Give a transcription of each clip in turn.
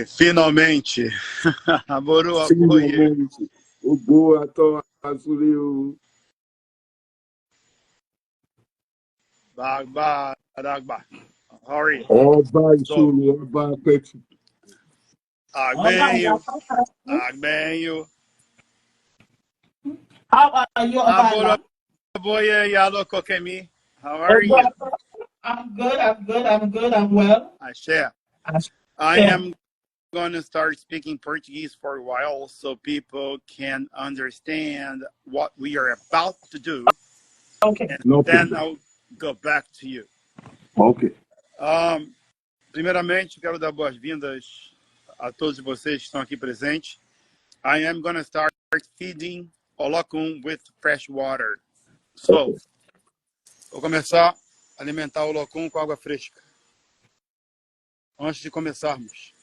Finalmente. Aboru apoie. O boa to azulio. Bagba. Hurry. Oba isuru, oba peti. Agbenho. How are you, Aboru apoie yalo kokemi. How are you? I'm good. I'm well. I am going to start speaking Portuguese for a while so people can understand what we are about to do. Okay. And then I'll go back to you. Okay. Primeiramente, quero dar boas-vindas a todos vocês que estão aqui presentes. I am going to start feeding Olokun with fresh water. So, vou começar a alimentar o Olokun com água fresca. Antes de começarmos.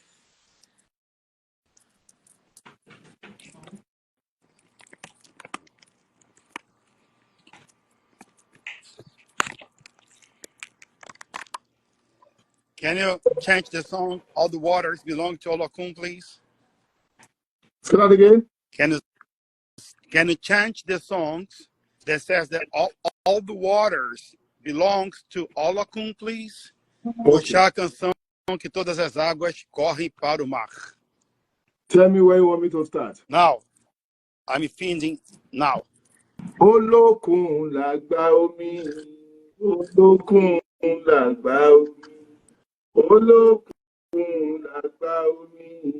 Can you change the song, All the Waters Belong to Olokun, please? Say that again. Can you change the songs that says that all the waters belongs to Olokun, please? Puxar a canção que todas as águas correm para o mar. Tell me where you want me to start. Now, I'm feeding now. Olókun làgbà omi, olókun làgbà omi, olókun làgbà omi,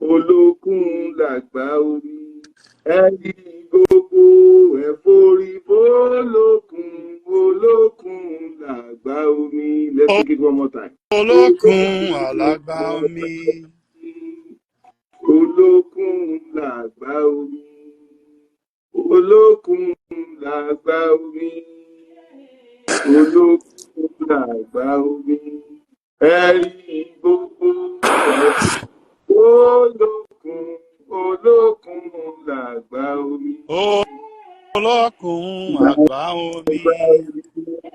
olókun làgbà omi. Ẹyí gbogbo ẹ forí f'Olókun, olókun làgbà omi. Let's take it one more time. Olókun làgbà omi. Olókun làgbà omi. Olókun làgbà omi. Olókun làgbà omi. Ẹ̀rí gbogbo ẹ̀. Olókun làgbà omi. Olókun làgbà omi.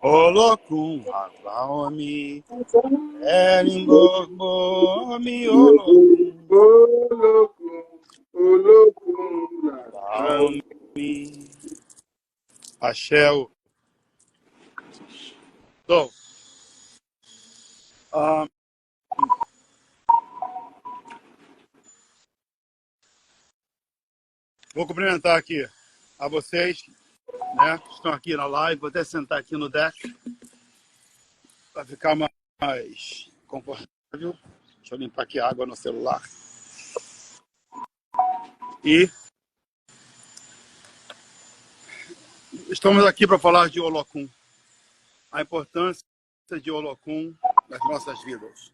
Olókun làgbà omi. Ẹ̀rí gbogbo omi olókun. Olókun làgbà omi. Axé. So, vou cumprimentar aqui a vocês, né, que estão aqui na live. Vou até sentar aqui no deck para ficar mais confortável. Deixa eu limpar aqui a água no celular. E estamos aqui para falar de Olokun. A importância de Olokun nas nossas vidas.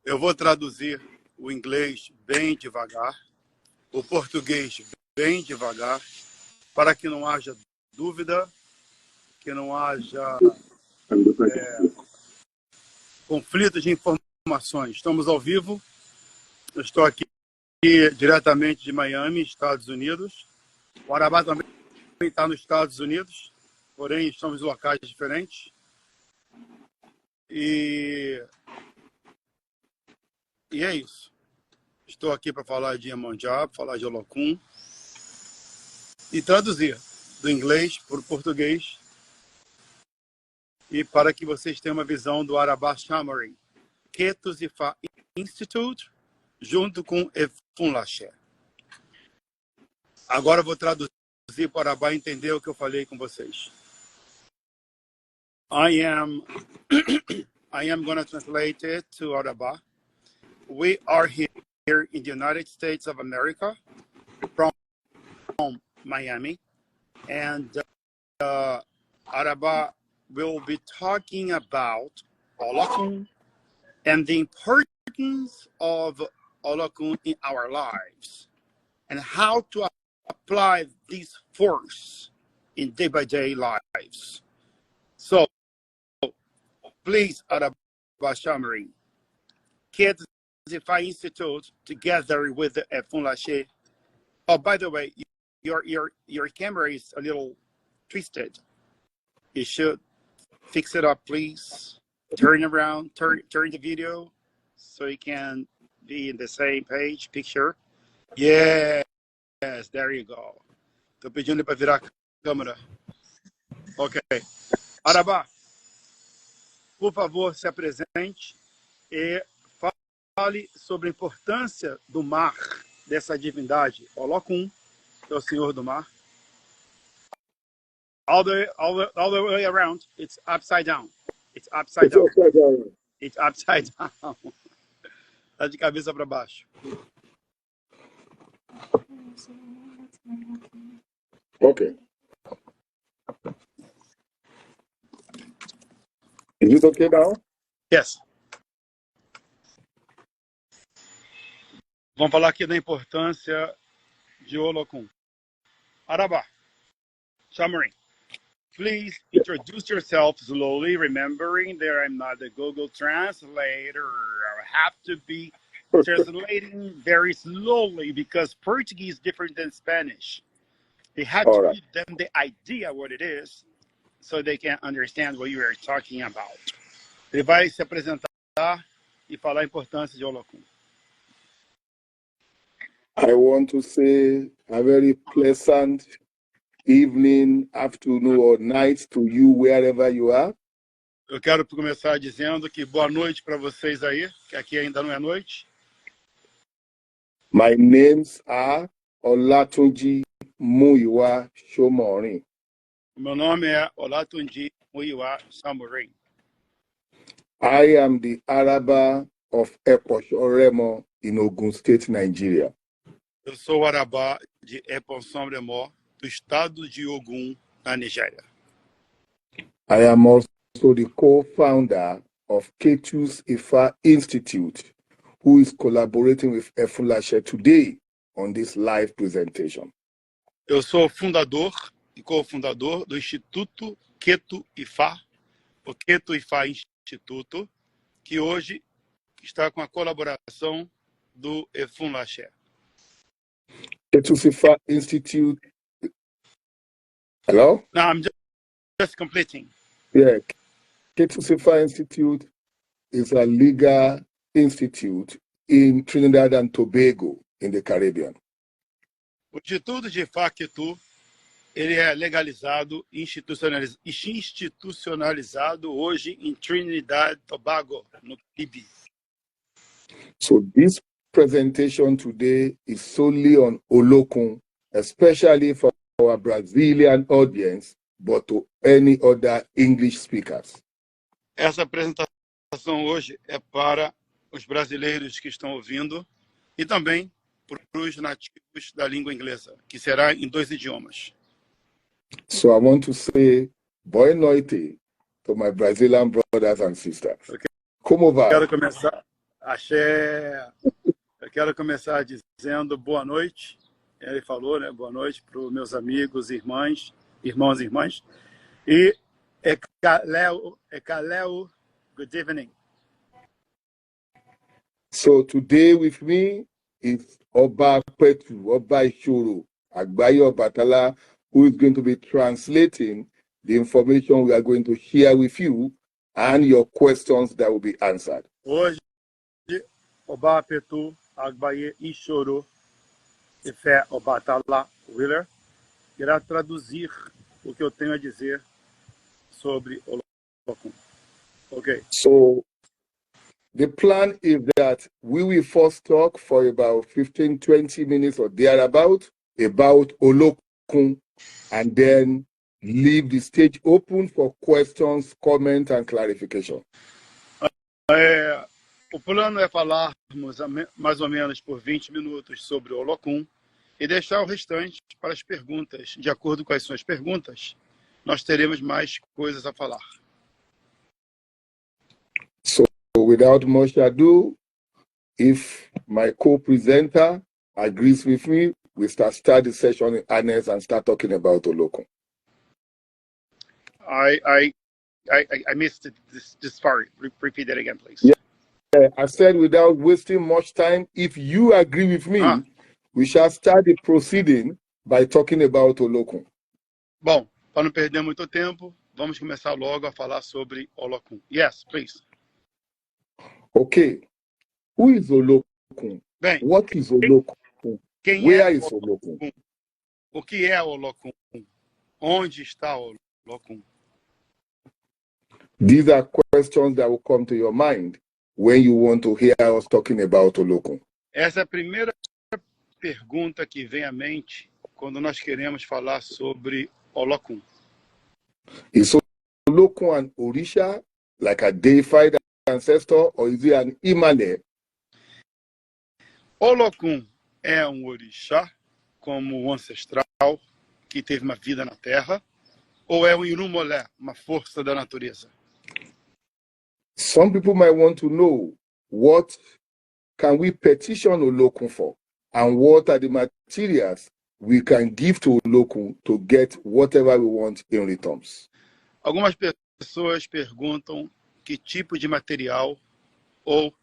Eu vou traduzir o inglês bem devagar, o português bem devagar, para que não haja dúvida, que não haja conflito de informações. Estamos ao vivo. Eu estou aqui diretamente de Miami, Estados Unidos. O Arabá também está nos Estados Unidos, porém estamos em locais diferentes. E é isso. Estou aqui para falar de Iemanjá, falar de Olokun e traduzir do inglês para o português, e para que vocês tenham uma visão do Arabá Shamarim, Ketos Ifa Institute, junto com Efun Laché. Agora eu vou traduzir para o Arabá entender o que eu falei com vocês. I am going to translate it to Arabá. We are here in the United States of America, from Miami, and Arabá will be talking about Olokun and the importance of Olokun in our lives, and how to apply this force in day-by-day lives. So, please, Arabá Shamarim, Ketos Ifa Institute, together with Efun Laché. Oh, by the way, your camera is a little twisted. You should fix it up, please. Turn around, turn the video so you can be in the same picture. Yes, there you go. Tô pedindo para virar a câmera. Ok. Arabá, por favor, se apresente e fale sobre a importância do mar, dessa divindade. Olokun, que é o Senhor do Mar. All the way around, it's upside down. It's upside down. It's upside down. Tá de cabeça para baixo. Okay. Is it okay now? Yes. Vamos falar aqui da importância de Olokun. Arabá, Shamarin, please introduce yourself slowly, remembering that I'm not the Google translator. I have to be translating very slowly because Portuguese is different than Spanish. They have to give them the idea what it is so they can understand what you are talking about. Ele vai se apresentar e falar a importância de Olokun. I want to say a very pleasant evening, afternoon, or night to you wherever you are. Eu quero começar dizendo que boa noite para vocês aí, que aqui ainda não é noite. My names are Olatunji Muyiwa Shomorin. O meu nome é Olatunji Muyiwa Shomorin. I am the Araba of Eposhoremo in Ogun State, Nigeria. Eu sou o Arabá de Eposhoremo, do estado de Ogun, na Nigéria. I am also the co-founder of Ketu's Ifa Institute, who is collaborating with Efulashe today on this live presentation. Eu sou fundador e cofundador do Instituto Ketu Ifa, o Ketu Ifa Instituto, que hoje está com a colaboração do Efulashe. Ketu's Ifa Institute. Hello? No, I'm just completing. Yeah. Ketu's Ifa Institute is a legal institute in Trinidad and Tobago in the Caribbean. O Instituto de Ifá Ketu, ele é legalizado, institucionalizado hoje em Trinidad e Tobago, no Caribe. So this presentation today is solely on Olokun, especially for our Brazilian audience, but to any other English speakers. Essa apresentação hoje é para os brasileiros que estão ouvindo e também para os nativos da língua inglesa, que será em 2 idiomas. So I want to say boa noite to my Brazilian brothers and sisters. Okay. Como vai? Eu quero começar dizendo boa noite. Ele falou, né? Boa noite para os meus amigos, irmãos e irmãs. E Kaleo, good evening. So today with me is Oba Petu, Oba Ishoro, Agbaye Obatala, who is going to be translating the information we are going to share with you and your questions that will be answered. Hoje, Oba Petu, Agbaye Ishoro, Ife Obatala Willer, irá traduzir o que eu tenho a dizer sobre Olokun. Okay. So the plan is that we will first talk for about 15-20 minutes or thereabout about Olokun, and then leave the stage open for questions, comments, and clarification. O plano é falarmos mais ou menos por 20 minutos sobre o Olokun e deixar o restante para as perguntas. De acordo com as suas perguntas, nós teremos mais coisas a falar. So without much ado, if my co-presenter agrees with me, we start the session in earnest and start talking about Olokun. I missed this part. Repeat that again, please. Yeah. I said without wasting much time, if you agree with me, we shall start the proceeding by talking about Olokun. Bom, para não perder muito tempo, vamos começar logo a falar sobre Olokun. Yes, please. Okay, who is Olokun? Bem, What is Olokun? quem Where é is Olokun? o que é Olokun? Onde está Olokun? These are questions that will come to your mind when you want to hear us talking about Olokun. Essa é a primeira pergunta que vem à mente quando nós queremos falar sobre Olokun. Is Olokun an Orisha, like a deified ancestor, or is it an Imane? Olokun é orixá, como o ancestral, que teve uma vida na Terra, ou é Irumolé, uma força da natureza? Some people might want to know, what can we petition Olokun for? And what are the materials we can give to Olokun to get whatever we want in returns? Algumas pessoas perguntam que tipo de material ou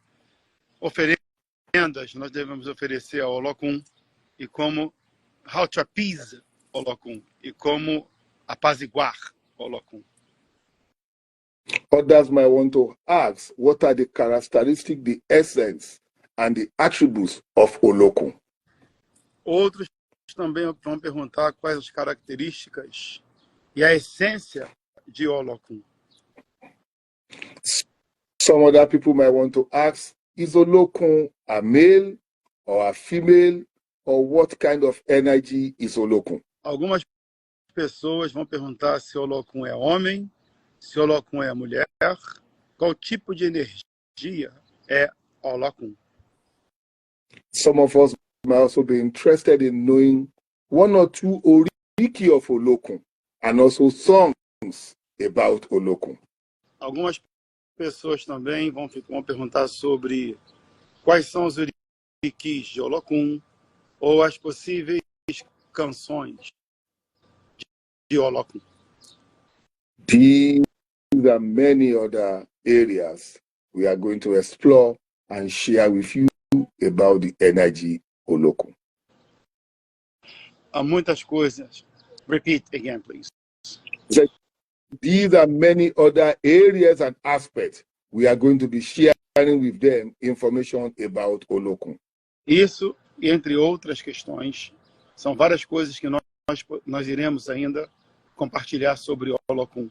oferendas nós devemos oferecer ao Olokun e como how to appease Olokun e como apaziguar Olokun. Others might want to ask, what are the characteristics, the essence, and the attributes of Olokun? Outros também vão perguntar quais as características e a essência de Olokun. Some other people might want to ask, is Olokun a male or a female, or what kind of energy is Olokun? Algumas pessoas vão perguntar se Olokun é homem, se Olokun é mulher, qual tipo de energia é Olokun. Some of us might also be interested in knowing one or two oriki of Olokun and also songs about Olokun. Algumas pessoas também vão perguntar sobre quais são os orikis de Olokun ou as possíveis canções de Olokun. These and many other areas we are going to explore and share with you about the energy Olokun. Há muitas coisas. Repeat again, please. These are many other areas and aspects we are going to be sharing with them information about Olokun. Isso, entre outras questões, são várias coisas que nós iremos ainda compartilhar sobre Olokun.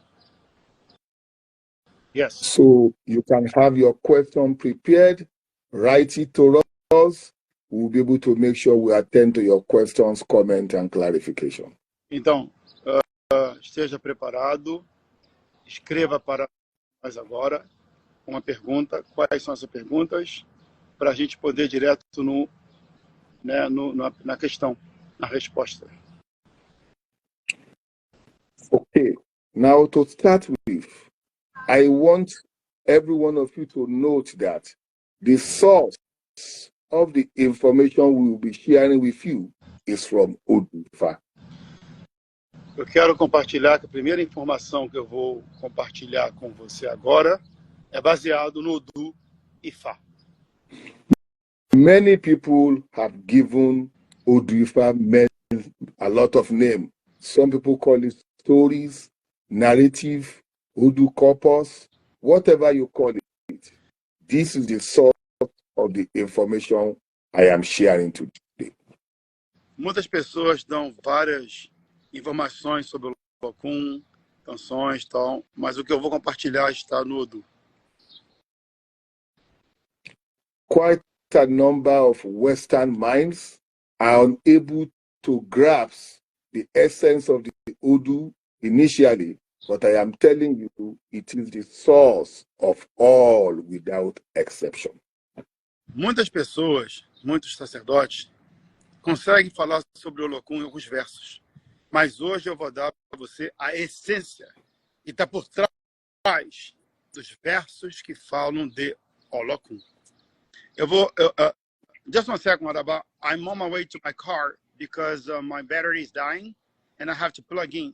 Yes. So you can have your question prepared, write it to us. We'll be able to make sure we attend to your questions, comments, and clarification. Então, esteja preparado, escreva para nós agora uma pergunta, quais são as perguntas, para a gente poder ir direto na questão, na resposta. Okay, now to start with, I want every one of you to note that the source of the information we will be sharing with you is from Odu Ifa. Eu quero compartilhar que a primeira informação que eu vou compartilhar com você agora é baseado no Odu Ifa. Many people have given Odu Ifa a lot of names. Some people call it stories, narrative, Odu corpus, whatever you call it. This is the source of the information I am sharing today. Muitas pessoas dão várias informações sobre o Olokun, canções e tal, mas o que eu vou compartilhar está no Odu. Quite a number of Western minds are unable to grasp the essence of the Odu initially, but I am telling you, it is the source of all without exception. Muitas pessoas, muitos sacerdotes, conseguem falar sobre o Olokun em alguns versos, mas hoje eu vou dar para você a essência que está por trás dos versos que falam de Olokun. Just one second, Araba. I'm on my way to my car because my battery is dying and I have to plug in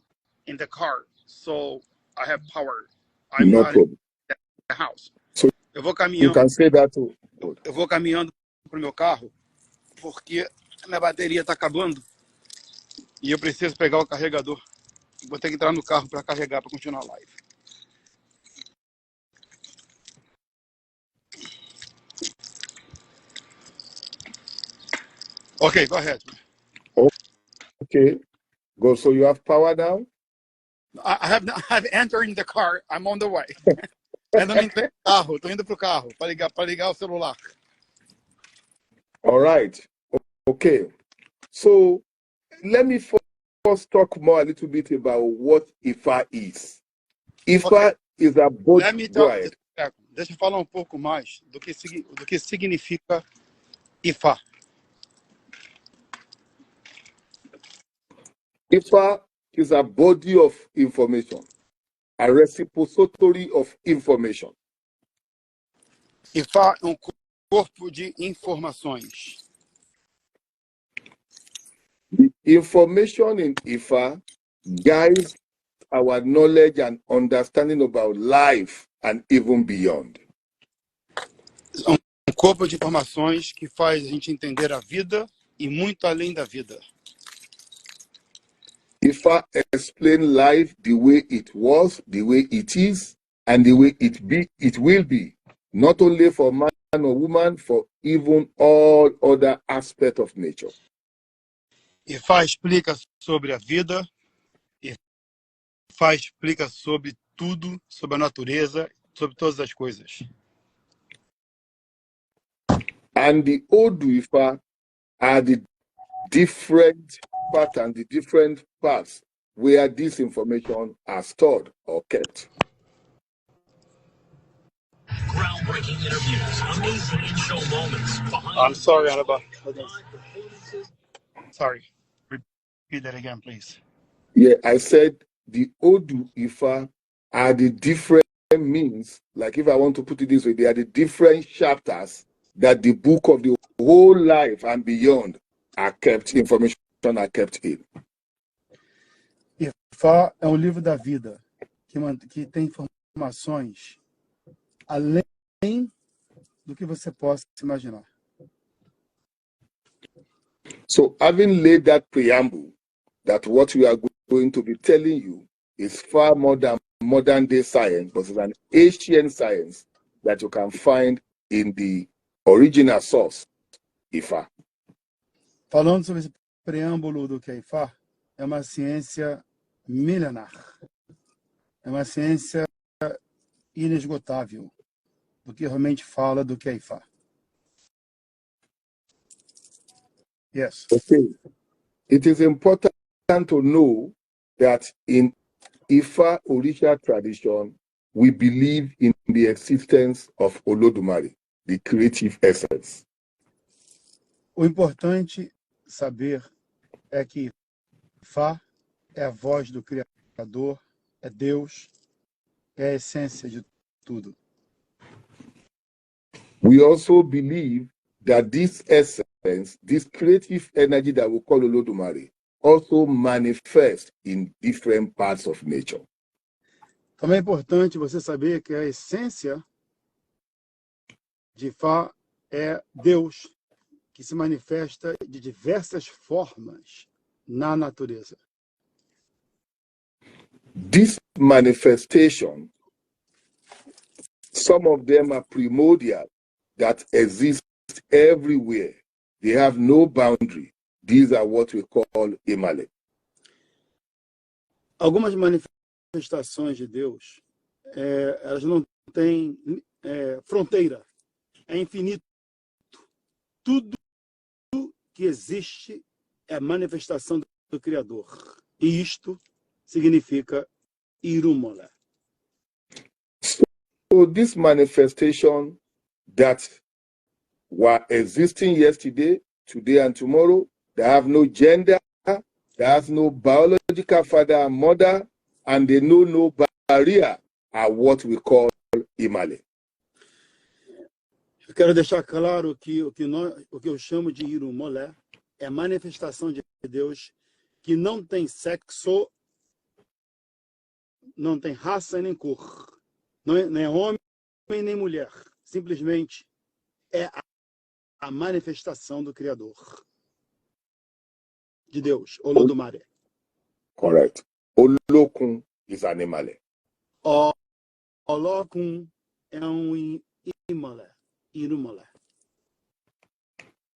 the car so I have power. I'm No not problem. in the house. So Eu vou you can say that too. Eu vou caminhando para o meu carro porque minha bateria está acabando E eu preciso pegar o carregador. Vou ter que entrar no carro para carregar, para continuar a live. Okay, go ahead. Okay. Go. So you have power now? I have entered the car. I'm on the way. Ainda não entrei no carro. Estou indo para o carro para ligar o celular. All right. Okay. So let me first talk more a little bit about what IFA is. IFA is a body. Let me tell you. Deixa eu falar um pouco mais do que significa IFA. IFA is a body of information, a repository of information. IFA é um corpo de informações. The information in IFA guides our knowledge and understanding about life and even beyond. Um corpo de informações que faz a gente entender a vida e muito além da vida. IFA explain life the way it was, the way it is, and the way it will be, not only for man or woman, for even all other aspects of nature. IFA explica sobre a vida, IFA explica sobre tudo, sobre a natureza, sobre todas as coisas. And the Odu IFA are the different patterns, the different parts where this information are stored or kept. Groundbreaking interviews, amazing in-show moments. I'm sorry, Annabelle. Sorry. Repeat that again, please. Yeah, I said the Odu IFA are the different means, like if I want to put it this way, they are the different chapters that the book of the whole life and beyond are kept, information are kept in. IFA é o livro da vida, que tem informações além do que você possa imaginar. So having laid that preamble, that what we are going to be telling you is far more than modern day science, but it's an ancient science that you can find in the original source, IFA. Falando sobre esse preâmbulo do que é IFA, é uma ciência milenar. É uma ciência inesgotável do que realmente fala do que é IFA. Yes. Okay. It is important to know that in IFA original tradition, we believe in the existence of Olodumare, the creative essence. O importante saber é que IFA é a voz do Criador, é Deus, é a essência de tudo. We also believe that this essence, this creative energy that we call Olodumare, also manifests in different parts of nature. Também é importante você saber que a essência de Ifá é Deus, que se manifesta de diversas formas na natureza. This manifestation, some of them are primordial, that exist everywhere. They have no boundary. These are what we call Imale. Algumas manifestações de Deus, elas não têm fronteira, é infinito. Tudo que existe é manifestação do Criador. E isto significa Irumolé. So this manifestation that were existing yesterday, today and tomorrow, they have no gender, they have no biological father and mother, and they know no barrier, are what we call Imale. Eu quero deixar claro que o que eu chamo de Irumolé é a manifestação de Deus que não tem sexo, não tem raça nem cor, não é homem nem mulher, simplesmente é a manifestação do Criador. de Deus, Olodumare. Correct. Olokun is Animale. Olokun é Imale, Irumale.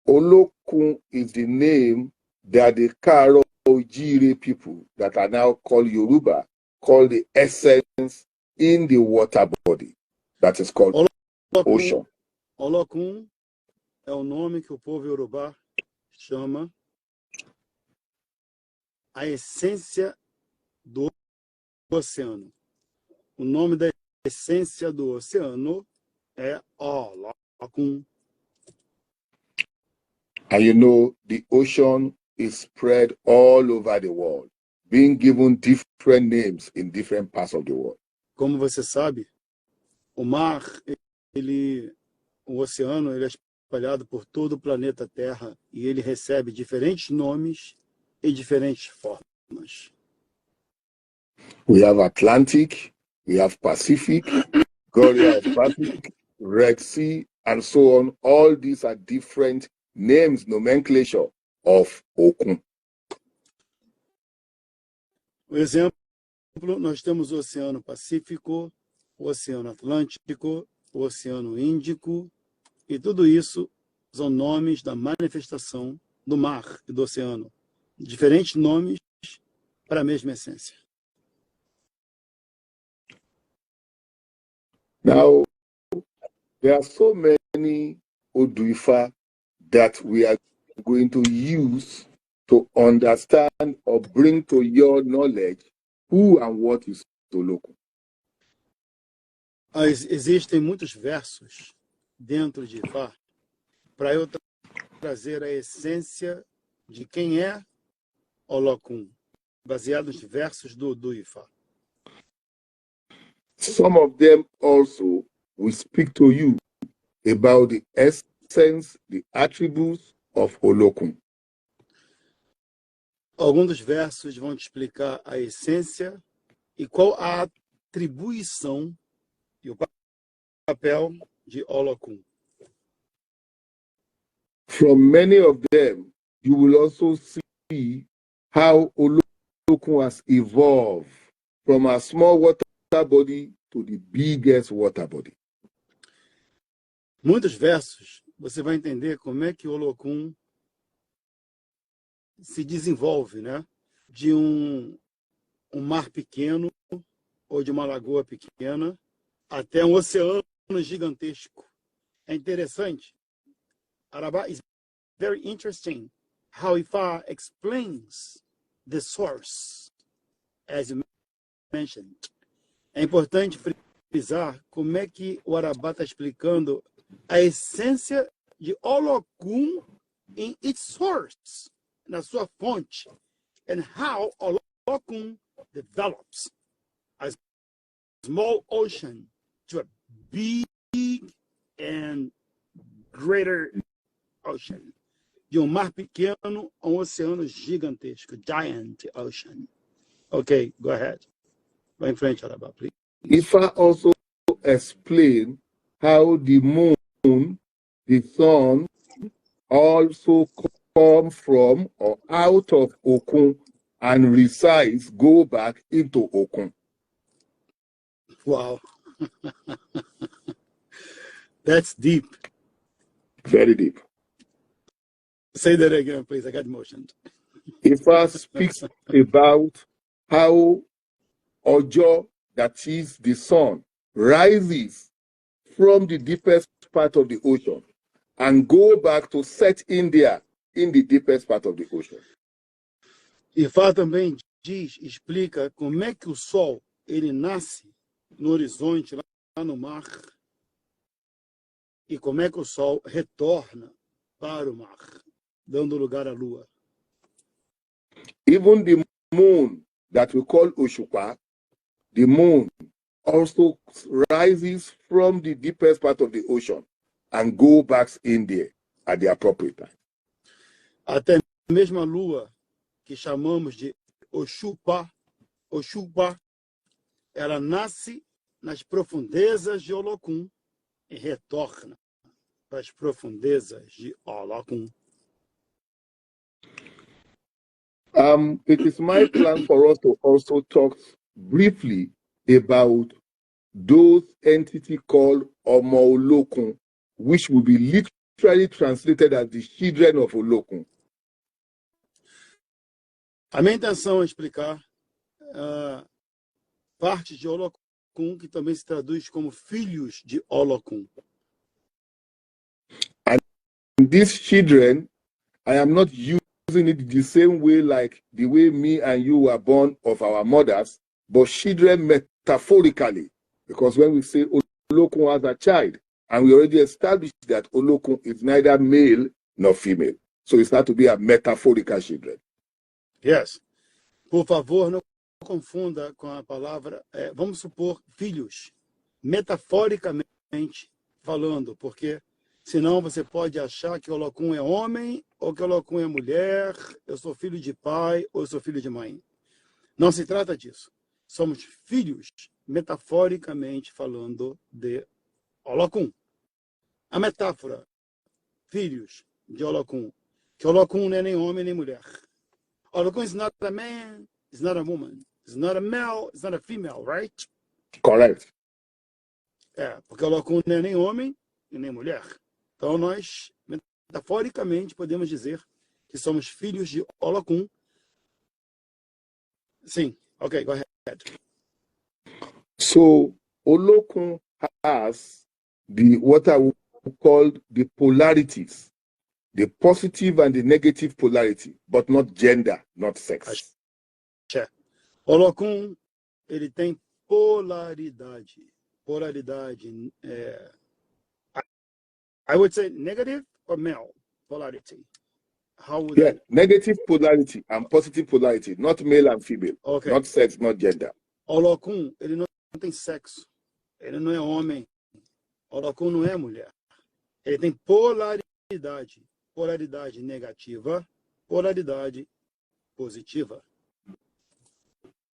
Olokun is the name that the Karo Ojire people that are now called Yoruba call the essence in the water body that is called ocean. Olokun é o nome que o povo Yorubá chama a essência do oceano. O nome da essência do oceano é Olokun. And you know, the ocean is spread all over the world, being given different names in different parts of the world. Como você sabe, o mar, o oceano, ele é espalhado por todo o planeta Terra e ele recebe diferentes nomes e diferentes formas. We have Atlantic, we have Pacific, Gloria of Pacific, Red Sea, and so on. All these are different names, nomenclature of Okun. Por exemplo, nós temos o Oceano Pacífico, o Oceano Atlântico, o Oceano Índico, e tudo isso são nomes da manifestação do mar e do oceano. Diferentes nomes para a mesma essência. Now, there are so many Oduifa that we are going to use to understand or bring to your knowledge who and what is Olokun. Existem muitos versos dentro de Ifá para eu trazer a essência de quem é Olokun, baseado nos versos do Ifá. Some of them also will speak to you about the essence, the attributes of Olokun. Alguns dos versos vão te explicar a essência e qual a atribuição e o papel de Olokun. From many of them, you will also see how Olokun has evolved from a small water body to the biggest water body. Muitos versos você vai entender como é que o Olokun se desenvolve, né? De um mar pequeno ou de uma lagoa pequena até um oceano gigantesco. É interessante. Arabá is very interesting how Ifá explains the source, as you mentioned. É importante frisar como é que o Arabá está explicando a essência de Olokun in its source, na sua fonte, and how Olokun develops a small ocean to a big and greater ocean. De um mar pequeno a um oceano gigantesco, giant ocean. Okay, go ahead. Vai em frente, Arabá, please. Ifá also explain how the moon, the sun, also come from or out of Okun and resides, go back into Okun. Wow. That's deep. Very deep. Say that again, please. I got emotioned. Ifá speaks about how Ojo, that is the sun, rises from the deepest part of the ocean and go back to set India in the deepest part of the ocean. Ifá também explica como é que o sol ele nasce no horizonte, lá no mar, e como é que o sol retorna para o mar, dando lugar à lua. Even the moon that we call Oshukwa, the moon also rises from the deepest part of the ocean and go back in there at the appropriate time. Até mesmo a lua, que chamamos de Oxupa, ela nasce nas profundezas de Olokun e retorna para as profundezas de Olokun. It is my plan for us to also talk briefly about those entities called Omo Olokun, which will be literally translated as the children of Olokun. A minha intenção é explicar partes de Olokun que também se traduz como filhos de Olokun. And these children, I am not using it the same way like the way me and you were born of our mothers, but children metaphorically. Because when we say Olokun as a child, and we already established that Olokun is neither male nor female. So it's not to be a metaphorical children. Yes. Por favor, não confunda com a palavra, vamos supor, filhos, metaforicamente falando, porque senão você pode achar que Olokun é homem ou que Olokun é mulher, eu sou filho de pai ou eu sou filho de mãe. Não se trata disso. Somos filhos, metaforicamente falando, de Olokun. A metáfora, filhos de Olokun, que Olokun não é nem homem nem mulher. Olokun is not a man, it's not a woman, it's not a male, it's not a female, right? Correct. Porque Olokun não é nem homem e nem mulher. Então nós, metaforicamente, podemos dizer que somos filhos de Olokun. Sim, ok, go ahead. So Olokun has what I would call the polarities, the positive and the negative polarity, but not gender, not sex. Olokun, ele tem polaridade. Polaridade, I would say negative or male polarity. How would that? Negative polarity and positive polarity, not male and female, okay. Not sex, not gender. Olokun, ele não tem sexo, ele não é homem. Olokun não é mulher. Ele tem polaridade. Polaridade negativa, polaridade positiva.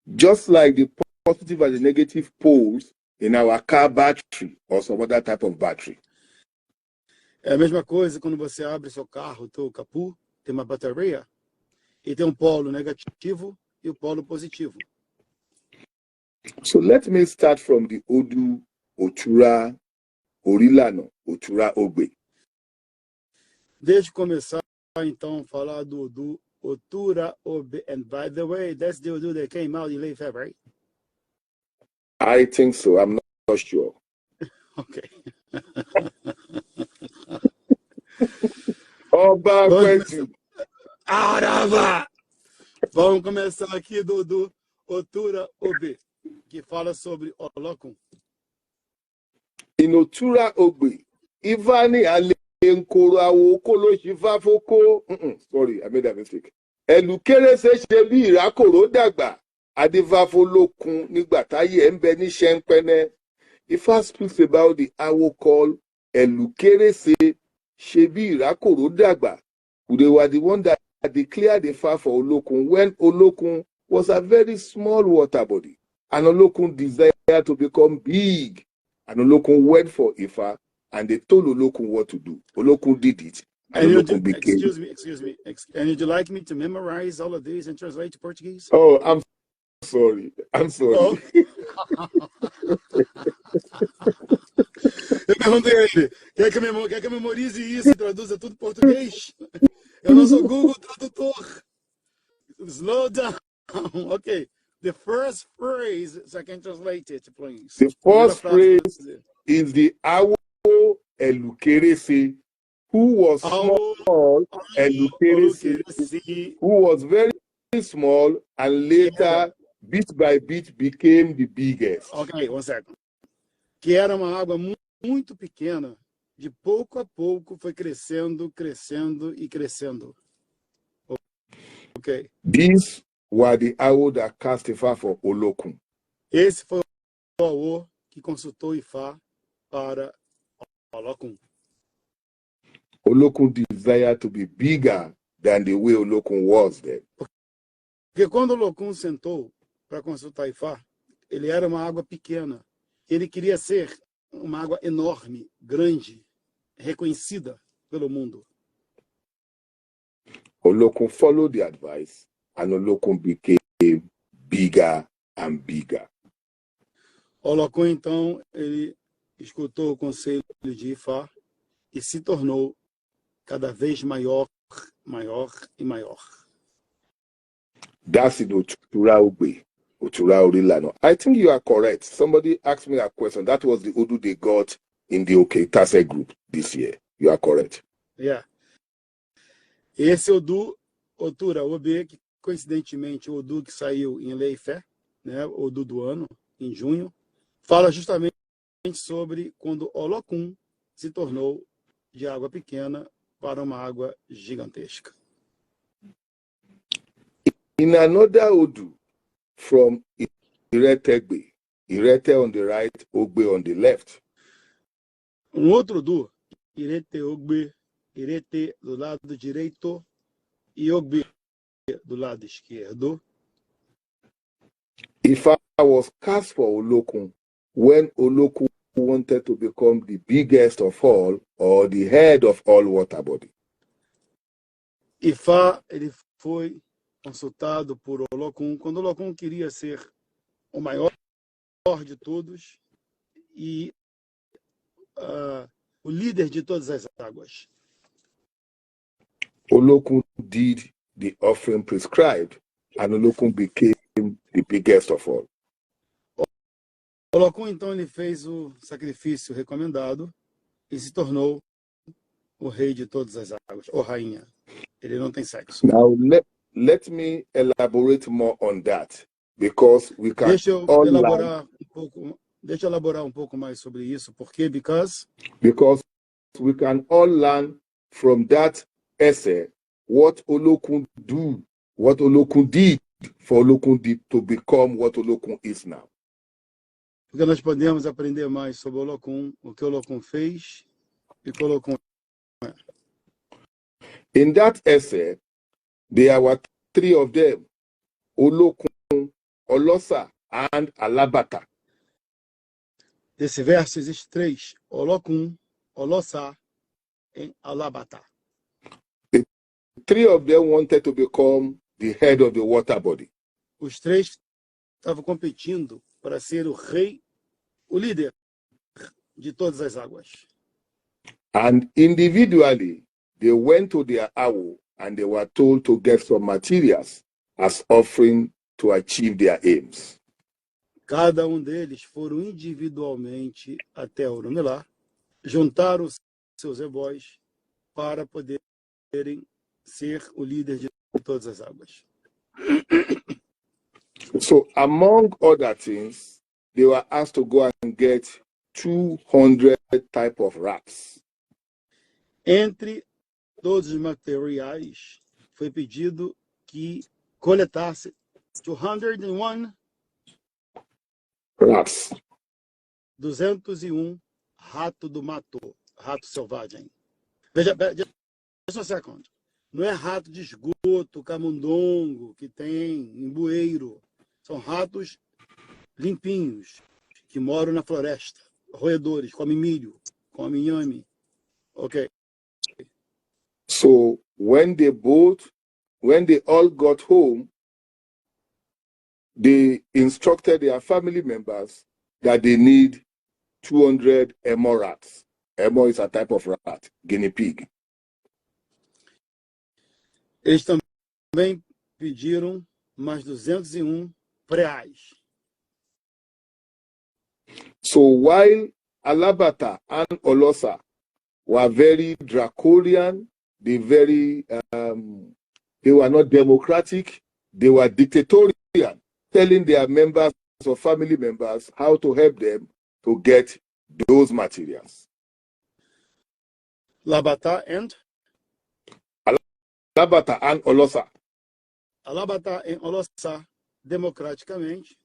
Just like the positive and the negative poles in our car battery or some other type of battery. É a mesma coisa quando você abre seu carro, teu capô, tem uma bateria e tem um polo negativo e o polo positivo. So let me start from the Odu, Otura, Orilano, Otura, Ogbe. Deixa eu começar, então, falar do Odu, Otura, Ogbe. And by the way, that's the Odu that came out in late February. I think so. I'm not sure. Okay. Vamos começar aqui do Otura, Ogbe, que fala sobre Olokun. In Otura, Ogbe, Ivani Ale. Sorry, I made that mistake. Ẹlùkérésé ṣe bí ìrákòrò dàgbà, Adéfáfolókun nígbà táyé ẹ̀ ń bẹ ní ṣẹ́ńpẹ́nẹ́. Ifá speaks about the Awo called Ẹlùkérésé ṣe bí ìrákòrò dàgbà. They were the one that declared the Ifá for Olokun when Olokun was a very small water body. And Olokun desired to become big. And Olokun went for Ifá. And they told Olokun what to do. Olokun did it. And Olokun became... Excuse me. And would you like me to memorize all of these and translate to Portuguese? Oh, I'm sorry. Oh. Eu perguntei a ele, quer que eu memorize isso e traduza tudo em português? Eu não sou Google Tradutor. Slow down. Okay. The first phrase, so I can translate it, please. The first phrase is the Awo Ẹlùkérésé, who was small, Ẹlùkérésé, who was very small, and later, bit by bit, became the biggest. Okay, one second. Que era uma água muito pequena, de pouco a pouco foi crescendo, crescendo e crescendo. Okay. These were the Awo that cast Ifá for Olokun. Esse foi o Awo que consultou Ifá para Olokun. Olokun desired to be bigger than the way Olokun was then. Porque quando Olokun sentou para consultar Ifá, ele era uma água pequena. Ele queria ser uma água enorme, grande, reconhecida pelo mundo. Olokun followed the advice and Olokun became bigger and bigger. Olokun, então, ele escutou o conselho de Ifá e se tornou cada vez maior, maior e maior. That's in Otura Ogbe, Otura Orilano. I think you are correct. Somebody asked me a question. That was the Odu they got in the Oketase group this year. You are correct. Yeah. Esse Odu, Otura Obe, que coincidentemente o Odu que saiu em Lei e Fé, né, o Odu do ano, em junho, fala justamente sobre quando Olokun se tornou de água pequena para uma água gigantesca. In another Odu from Iretegbe, Irete on the right, Ogbe on the left. Outro Odu, Irete Ogbe, Irete do lado direito e Ogbe do lado esquerdo. Ifa was cast for Olokun when Olokun wanted to become the biggest of all or the head of all water body. Ifá, ele foi consultado por Olokun quando Olokun queria ser o maior de todos e o líder de todas as águas. Olokun did the offering prescribed, and Olokun became the biggest of all. Olokun, então, ele fez o sacrifício recomendado e se tornou o rei de todas as águas, ou rainha. Ele não tem sexo. Now, let me elaborate more on that, because we can Deixa eu all elaborar um pouco mais sobre isso. Por quê? Because we can all learn from that essay what Olokun did for Olokun to become what Olokun is now. Porque nós podemos aprender mais sobre Olokun, o que Olokun fez e o que Olokun é. In that essay, there were three of them: Olokun, Olosa, and Alabata. Nesse verso existem três: Olokun, Olosa e Alabata. The three of them wanted to become the head of the water body. Os três estavam competindo para ser o rei, o líder de todas as águas. And individually, they went to their awo and they were told to get some materials as offering to achieve their aims. Cada deles foram individualmente até Orumilá, juntaram seus ebóis para poderem ser o líder de todas as águas. So, among other things, they were asked to go and get 200 type of rats. Entre todos os materiais, foi pedido que coletasse 201 Rats. 201 rato do mato, rato selvagem. Veja só um segundo. Não é rato de esgoto, camundongo, que tem em bueiro. São ratos limpinhos, que moram na floresta, roedores, comem milho, comem inhame. Ok. So when they all got home, they instructed their family members that they need 200 Emo rats. Emo is a type of rat, guinea pig. Eles também pediram mais 201 preais. So while Alabata and Olosa were very draconian, they were not democratic, they were dictatorial, telling their members or family members how to help them to get those materials. Labata and Olosa. Alabata e Olosa, democraticamente,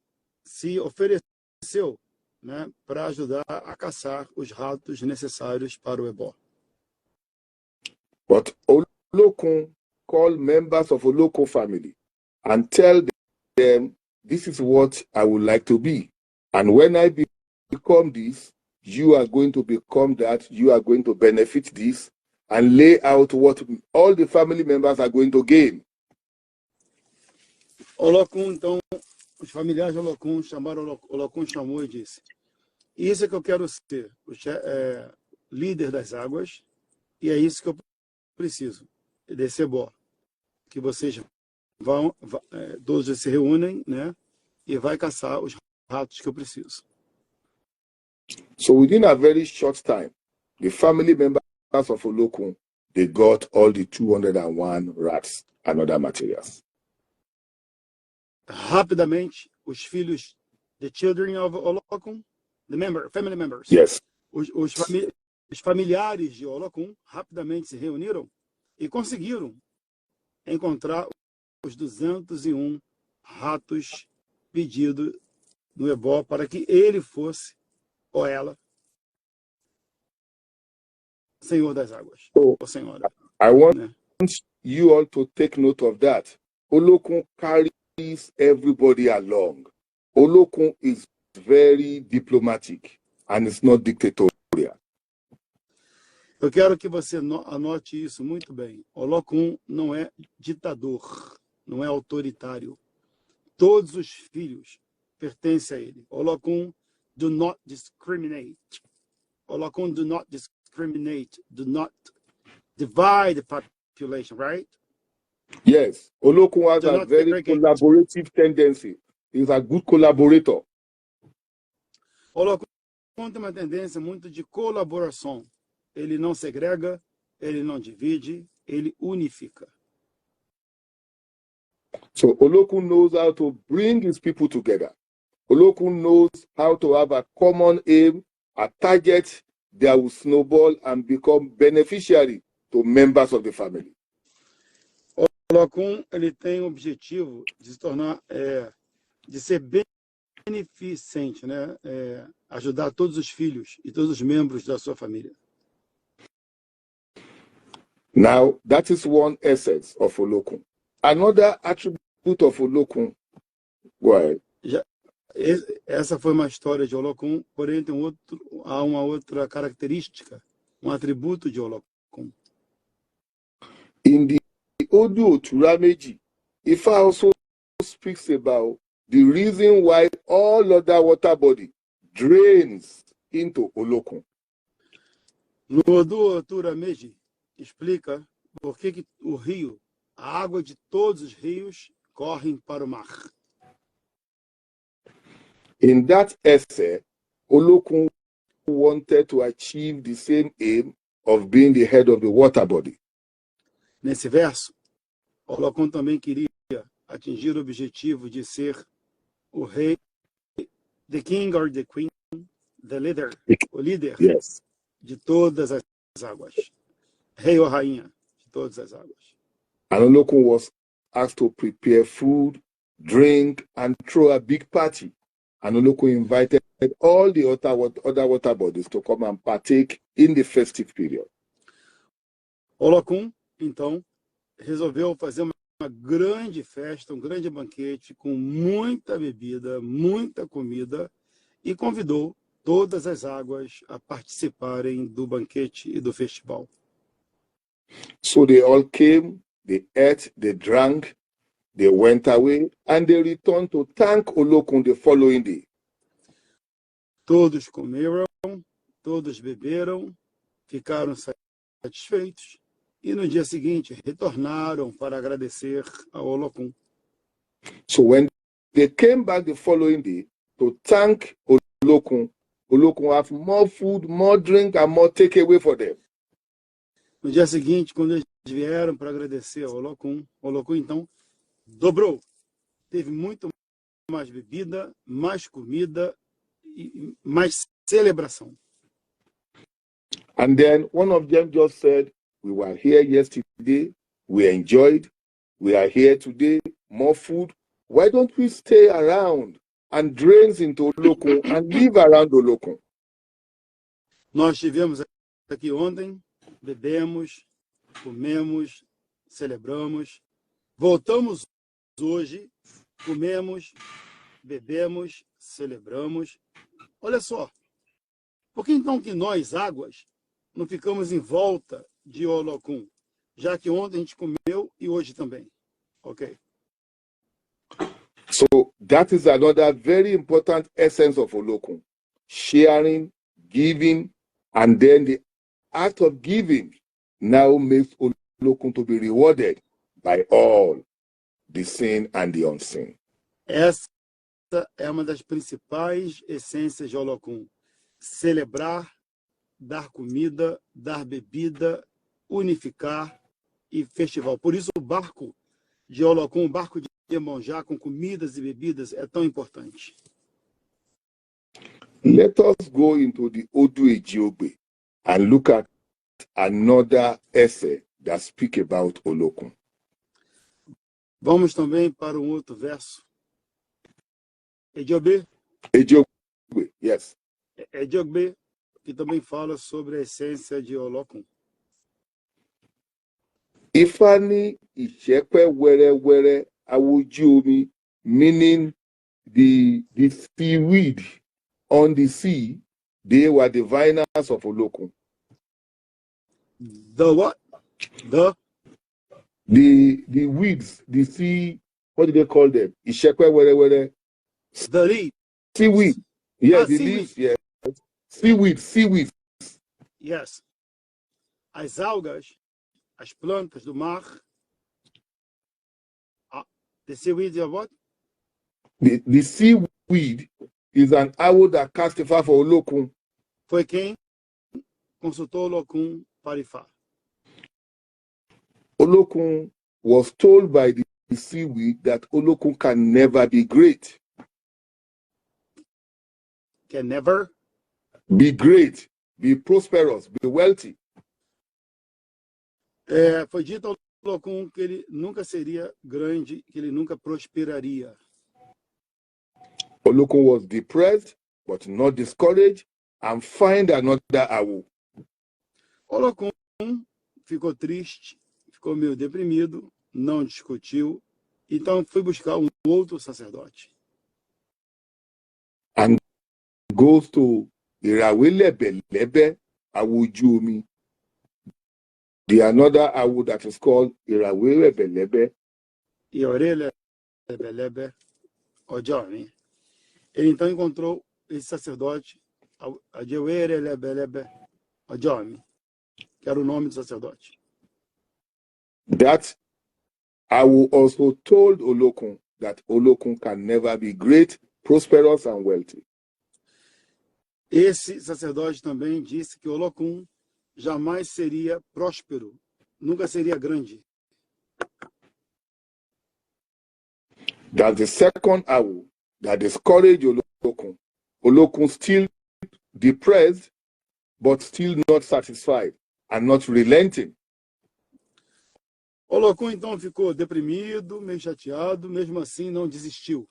se ofereceu, né, para ajudar a caçar os ratos necessários para o ebó. But Olokun called members of Oloko family and tell them, this is what I would like to be. And when I become this, you are going to become that, you are going to benefit this, and lay out what all the family members are going to gain. Olocum, então, os familiares de Olocum chamaram, Olocum chamou e disse: isso é que eu quero ser, líder das águas, e é isso que eu preciso, desse bó, que vocês todos se reúnem, né, e vai caçar os ratos que eu preciso. So within a very short time, the family members of Olokun, they got all the 201 rats and other materials. Rapidamente, os filhos, the children of Olokun, family members, yes, os familiares de Olokun rapidamente se reuniram e conseguiram encontrar os 201 ratos pedidos no ebó para que ele fosse, ou ela, Senhor das Águas, ou Senhora. I want you all to take note of that. Olokun carries everybody along. Olokun is very diplomatic and it's not dictatorial. Eu quero que você anote isso muito bem. Olokun não é ditador, não é autoritário. Todos os filhos pertencem a ele. Olokun do not discriminate. Olokun do not discriminate, do not divide the population, right? Yes, Olokun has a very collaborative tendency. He's a good collaborator. Olokun tem uma tendência muito de colaboração. Ele não segrega, ele não divide, ele unifica. So Olokun knows how to bring his people together. Olokun knows how to have a common aim, a target that will snowball and become beneficiary to members of the family. Olokun, ele tem o objetivo de se tornar, de ser beneficente, né? Ajudar todos os filhos e todos os membros da sua família. Now, that is one essence of Olokun. Another attribute of Olokun, well, essa foi uma história de Olokun, porém há uma outra característica, um atributo de Olokun. In the Odu Oturameji, Ifa also speaks about the reason why all other water body drains into Olokun. No Odu Oturameji, explica por que o rio, a água de todos os rios, correm para o mar. In that essay, Olokun wanted to achieve the same aim of being the head of the water body. Nesse verso, Olokun também queria atingir o objetivo de ser o rei, the king or the queen, the leader, o líder yes, de todas as águas. Rei ou rainha de todas as águas. And Olokun was asked to prepare food, drink, and throw a big party. And Olokun invited all the other water bodies to come and partake in the festive period. Olokun, então, resolveu fazer uma grande festa, um grande banquete com muita bebida, muita comida e convidou todas as águas a participarem do banquete e do festival. So they all came, they ate, they drank, they went away, and they returned to thank Olokun the following day. Todos comeram, todos beberam, ficaram satisfeitos e no dia seguinte retornaram para agradecer a Olokun. So when they came back the following day to thank Olokun, Olokun have more food, more drink, and more takeaway for them. No dia seguinte, quando eles vieram para agradecer a Olokun, Olokun então dobrou. Teve muito mais bebida, mais comida e mais celebração. And then one of them just said, we were here yesterday, we enjoyed, we are here today, more food. Why don't we stay around and drain into Olokun and live around Olokun? Nós estivemos aqui ontem, bebemos, comemos, celebramos. Voltamos hoje, comemos, bebemos, celebramos. Olha só, por que então que nós, águas, não ficamos em volta de Olokun, já que ontem a gente comeu e hoje também? Ok. So that is another very important essence of Olokun. Sharing, giving, and then the act of giving now makes Olokun to be rewarded by all, the seen and the unseen. Essa é uma das principais essências de Olokun. Celebrar, dar comida, dar bebida, unificar e festival. Por isso o barco de Olokun, o barco de Iemonjá com comidas e bebidas é tão importante. Let us go into the Odu Ejiogbe and look at another essay that speaks about Olokun. Vamos também para um outro verso. Ejiogbe, yes. Ejiogbe, que também fala sobre a essência de Olokun. Ifani Ishekwe Were Were Awujiomi, meaning the seaweed on the sea, they were the viners of Olokun. The what? The weeds, the sea, what do they call them? Ishekwe Were Were. the leaf. Seaweed. Yes, the seaweed. leaves, yes. Seaweed. Yes. As algas, as plantas do mar. The seaweed are what? The seaweed is an owl that castifies for Olokun. Foi quem consultou Olokun para Ifá. Olokun was told by the seaweed that Olokun can never be great. Can never be great, be prosperous, be wealthy. Foi dito ao Olokun que ele nunca seria grande, que ele nunca prosperaria. Olokun was depressed, but not discouraged, and find another Awu. Olokun ficou triste, ficou meio deprimido, não discutiu, então foi buscar um outro sacerdote. And goes to Irawelebelebe Awujumi, the another Awu that is called Irawelebelebe. Irawelebelebe Ojomi. Ele então encontrou esse sacerdote, Irawelebelebe Ojomi, que era o nome do sacerdote. That Awu also told Olokun that Olokun can never be great, prosperous, and wealthy. Esse sacerdote também disse que Olokun jamais seria próspero, nunca seria grande. That's the second Awu that discouraged Olokun. Olokun still depressed, but still not satisfied and not relenting. Olokun então ficou deprimido, meio chateado, mesmo assim não desistiu.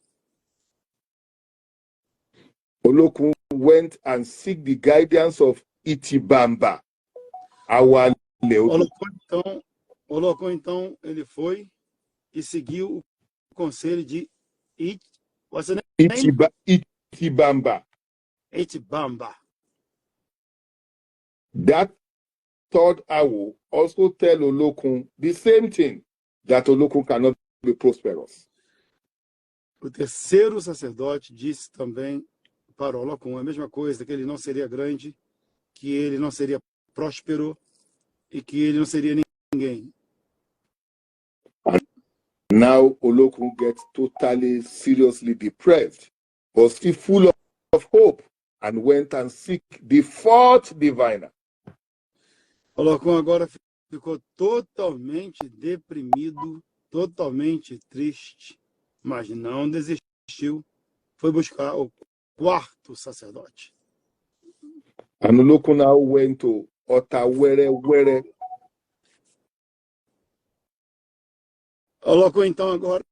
Olokun went and seek the guidance of Itibamba, our Olokun então ele foi e seguiu o conselho de Itibamba. That third Awu also tell Olokun the same thing, that Olokun cannot be prosperous. O terceiro sacerdote disse também para Olokun a mesma coisa, que ele não seria grande, que ele não seria próspero e que ele não seria ninguém. Now Olokun gets totally, seriously depressed, but still full of hope, and went and seek the fourth diviner. Olokun agora ficou totalmente deprimido, totalmente triste, mas não desistiu, foi buscar o quarto sacerdote. And Olokun now went to Otawere. Olokun então agora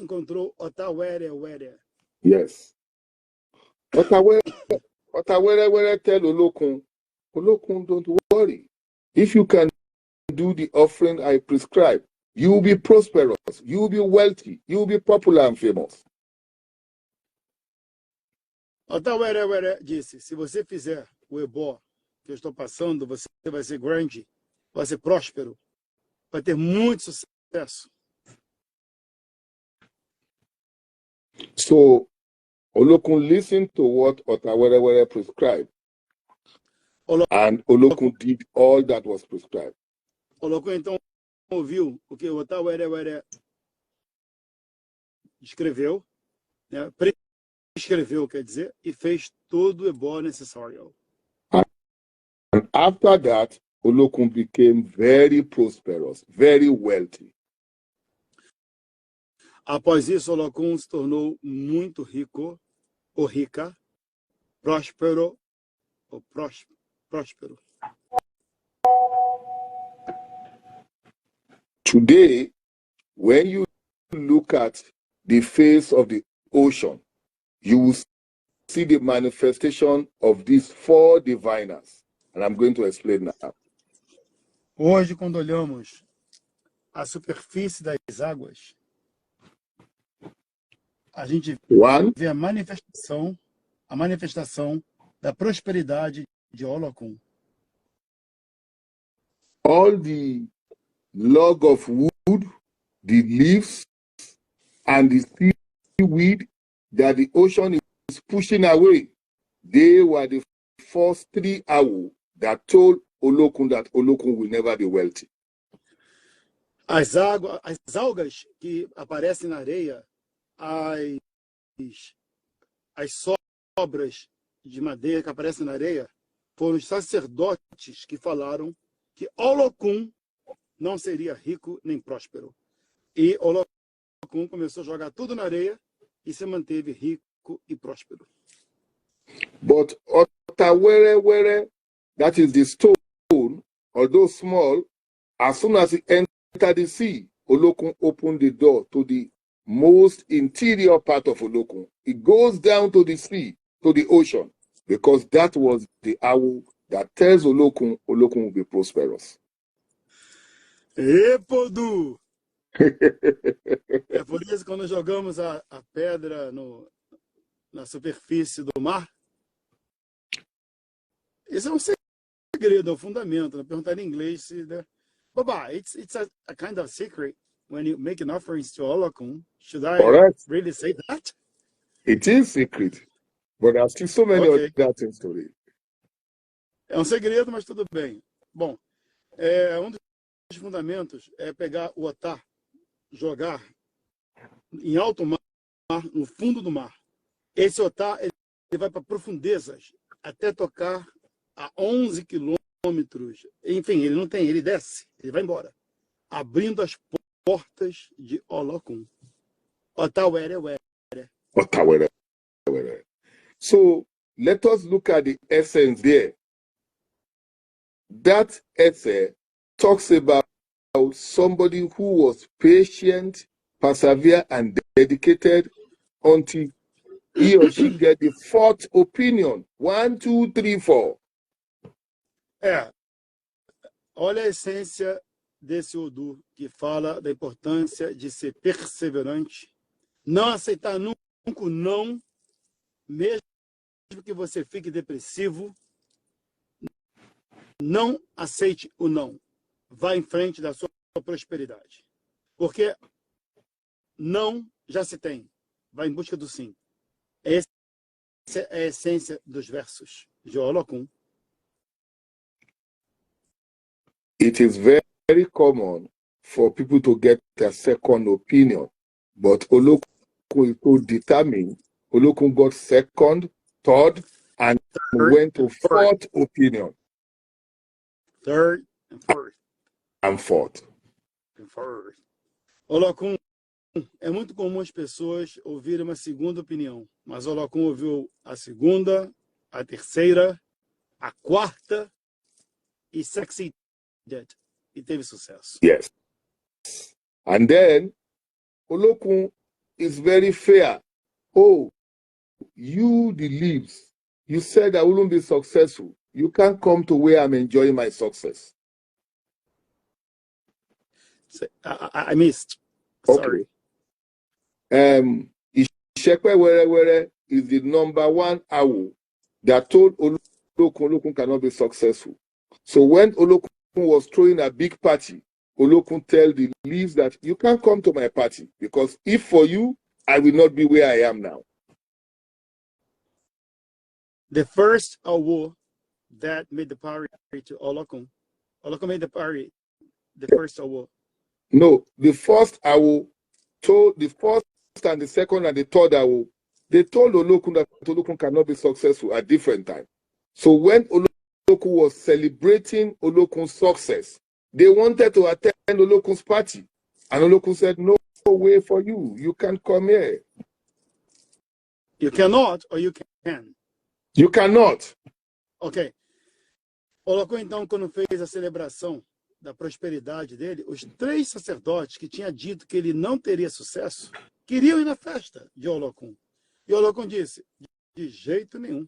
encontrou Otawere. Yes. Otawere tell Olokun, don't worry. If you can do the offering I prescribe, you will be prosperous, you will be wealthy, you will be popular and famous. Otawere disse, se você fizer o ebó que eu estou passando, você vai ser grande, vai ser próspero, vai ter muito sucesso. So Olokun listened to what Otawerewere prescribed, and Olokun did all that was prescribed. Olokun então ouviu o que o Otawerewere escreveu, né? Prescreveu, quer dizer, e fez todo o ebó necessário. And after that, Olokun became very prosperous, very wealthy. Após isso, Olokun se tornou muito rico, ou rica, próspero, ou próspero. Today, when you look at the face of the ocean, you will see the manifestation of these 4 diviners. And I'm going to explain now. Hoje, quando olhamos a superfície das águas, a gente vê a manifestação da prosperidade de Olokun. All the log of wood, the leaves, and the seaweed that the ocean is pushing away, they were the first 3 Awo that told Olokun that Olokun will never be wealthy. As algas que aparecem na areia, as sobras de madeira que aparecem na areia, foram os sacerdotes que falaram que Olokun não seria rico nem próspero. E Olokun começou a jogar tudo na areia e se manteve rico e próspero. But Otawerewere, that is the stone, although small, as soon as it entered the sea, Olokun opened the door to the most interior part of Olokun. It goes down to the sea, to the ocean, because that was the Awo that tells Olokun will be prosperous. Epodu! É por isso que quando jogamos a pedra na superfície do mar, esse é um segredo, é um fundamento. Eu perguntar em inglês se... Baba, it's a kind of secret when you make an offering to Olokun. Should I really say that? It is secret, but there are still so many other things to read. É um segredo, mas tudo bem. Bom, um dos fundamentos é pegar o otá, jogar em alto mar, no fundo do mar. Esse otá ele vai para profundezas até tocar a 11 quilômetros. Enfim, ele desce, ele vai embora, abrindo as portas de Olokun. Otawerewere. So let us look at the essence there. That essay talks about somebody who was patient, persevere, and dedicated until he or she get the 4th opinion. 1, 2, 3, 4. Olha a essência desse Odu, que fala da importância de ser perseverante, não aceitar nunca o não, mesmo que você fique depressivo, não aceite o não. Vá em frente da sua prosperidade. Porque não já se tem. Vá em busca do sim. Essa é a essência dos versos de Olokun. It is very, very common for people to get a second opinion, but Olokun is so determined. Olokun got 2nd, 3rd, and went to 4th opinion. 3rd and 4th. And 4th. Olokun, é muito comum as pessoas ouvirem uma segunda opinião, mas Olokun ouviu a 2ª, a 3ª, a 4ª e succeeded. E teve sucesso. Yes. And then Olokun is very fair. Oh, you, the leaves, you said I wouldn't be successful. You can't come to where I'm enjoying my success. I missed. Sorry. Ishekwe is the number 1 Awo that told Olokun cannot be successful. So when Olokun was throwing a big party, Olokun tell the leaves that you can't come to my party, because if for you, I will not be where I am now. The first Awo that made the party to Olokun. Olokun made the party, the first Awo. No, the first Awo told the first and the second and the third Awo, they told Olokun that Olokun cannot be successful at different times. So when Olokun was celebrating Olokun's success, they wanted to attend Olokun's party. And Olokun said, no way for you. You can't come here. You cannot or you can? You cannot. Ok. Olokun, então, quando fez a celebração da prosperidade dele, os 3 sacerdotes que tinham dito que ele não teria sucesso, queriam ir na festa de Olokun. E Olokun disse, de jeito nenhum.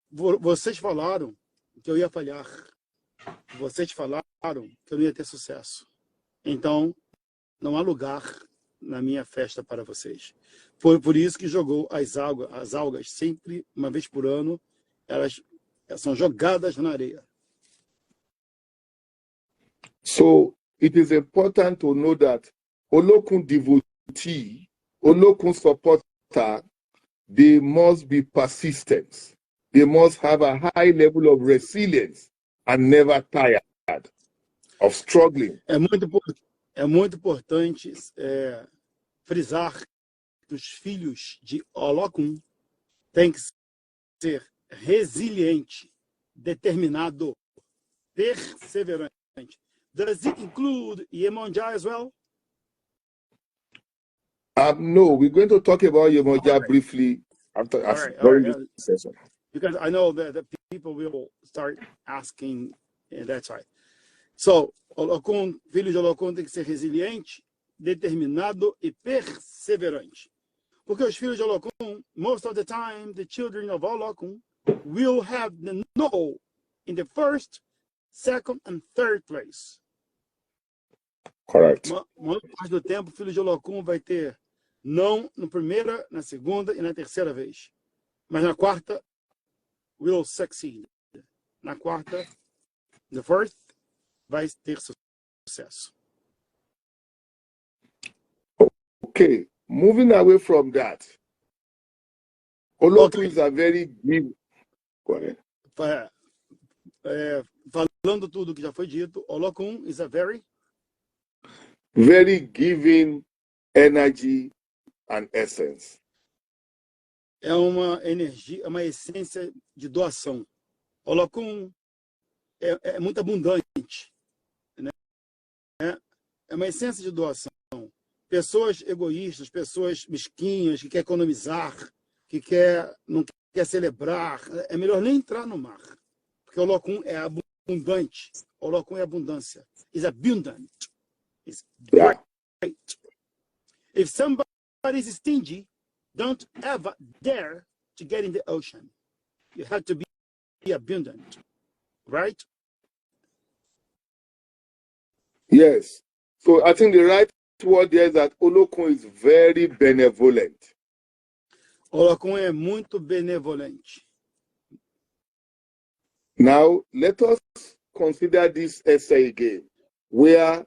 Vocês falaram que eu ia falhar. Vocês falaram que eu não ia ter sucesso. Então, não há lugar na minha festa para vocês. Foi por isso que jogou as algas sempre, uma vez por ano, elas são jogadas na areia. So it is important to know that Olokun devotee, Olokun supporter, they must be persistent. They must have a high level of resilience and never tired of struggling. É muito importante frisar que os filhos de Olokun têm que ser resiliente, determinado, perseverante. Does it include Yemonja as well? No, we're going to talk about Yemonja briefly after during this session. Because I know that the people will start asking, and that's right. So, Olokun, filho de Olokun tem que ser resiliente, determinado e perseverante. Porque os filhos de Olokun, most of the time, the children of Olokun will have the no in the first, second, and third place. Correct. Maior parte do tempo, o filho de Olokun vai ter não na primeira, na segunda e na terceira vez. Mas na quarta, will succeed. Na quarta, the first, vai ter sucesso. Okay, moving away from that, Olokun is a very giving. Go ahead. Falando tudo que já foi dito, Olokun is a very giving energy and essence. É uma energia, é uma essência de doação. Olokun é muito abundante, né? É uma essência de doação. Pessoas egoístas, pessoas mesquinhas, que querem economizar, não quer celebrar, é melhor nem entrar no mar. Porque Olokun é abundante. Olokun é abundância. It's abundant. It's great. If somebody is stingy, don't ever dare to get in the ocean. You have to be abundant, right? Yes. So I think the right word there is that Olokun is very benevolent. Olokun é muito benevolente. Now, let us consider this essay again, where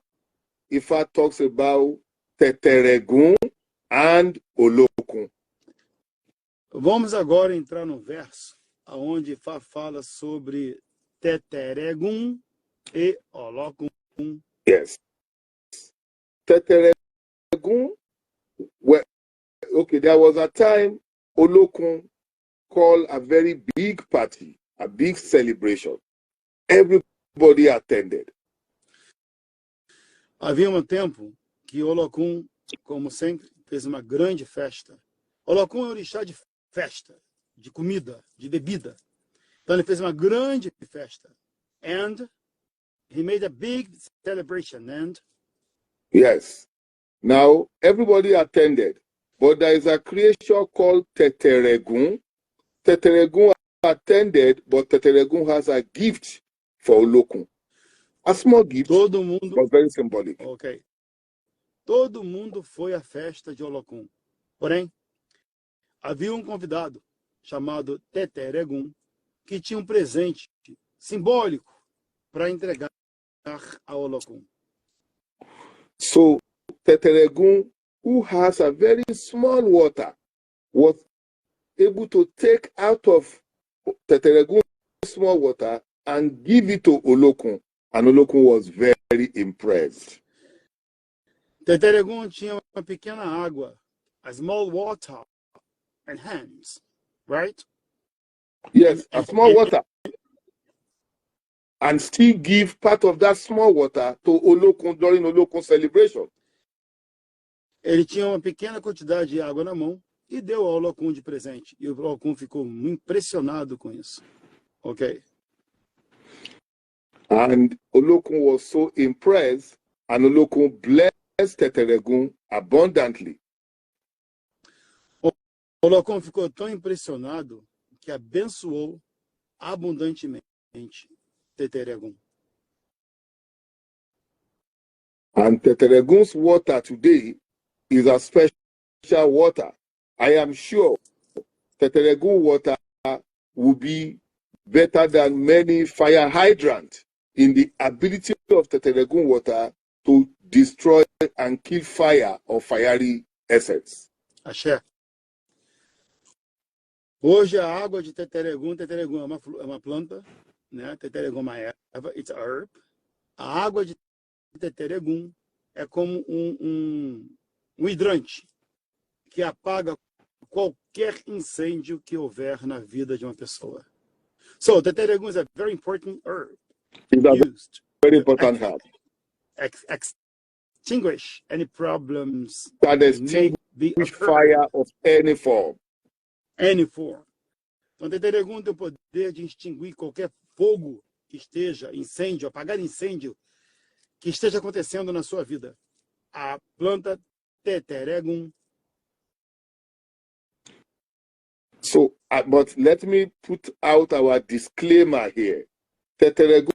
Ifa talks about Teteregun and Olokun. Vamos agora entrar no verso onde Ifá fala sobre Teteregun e Olokun. Yes. Teteregun, well, okay, there was a time Olokun called a very big party, a big celebration. Everybody attended. Havia um tempo que Olokun, como sempre, fez uma grande festa. Olokun é um orixá de festa, de comida, de bebida. Então ele fez uma grande festa. And he made a big celebration. And yes. Now, everybody attended. But there is a creature called Teteregun. Teteregun attended, but Teteregun has a gift for Olokun. A small gift, todo mundo, but very symbolic. Ok. Todo mundo foi à festa de Olokun. Porém, havia um convidado chamado Teteregun que tinha um presente simbólico para entregar a Olokun. So, Teteregun who has a very small water was able to take out of Teteregun's small water and give it to Olokun, and Olokun was very impressed. Teteregun tinha uma pequena água, a small water and hands, right? Yes, a small water. And still give part of that small water to Olokun during Olokun's celebration. Ele tinha uma pequena quantidade de água na mão e deu ao Olokun de presente. E o Olokun ficou impressionado com isso. Ok? And Olokun was so impressed, and Olokun blessed Teteregun abundantly. O Olokun ficou tão impressionado que abençoou abundantemente Teteregun. And Teteregun's water today is a special water. I am sure Teteregun water will be better than many fire hydrants in the ability of Teteregun water to destroy and kill fire or fiery assets. Axé. Hoje a água de Teteregun é uma planta, né? Teteregun é uma erva, it's a herb. A água de Teteregun é como um hidrante que apaga qualquer incêndio que houver na vida de uma pessoa. So Teteregun is a very important herb. It's a Used very important herb. Extinguish any problems That may be extinguish fire of any form. any form. Então, Teteregun tem o poder de extinguir qualquer fogo que esteja, incêndio, apagar incêndio que esteja acontecendo na sua vida. A planta Teteregun. So, but let me put out our disclaimer here. Teteregun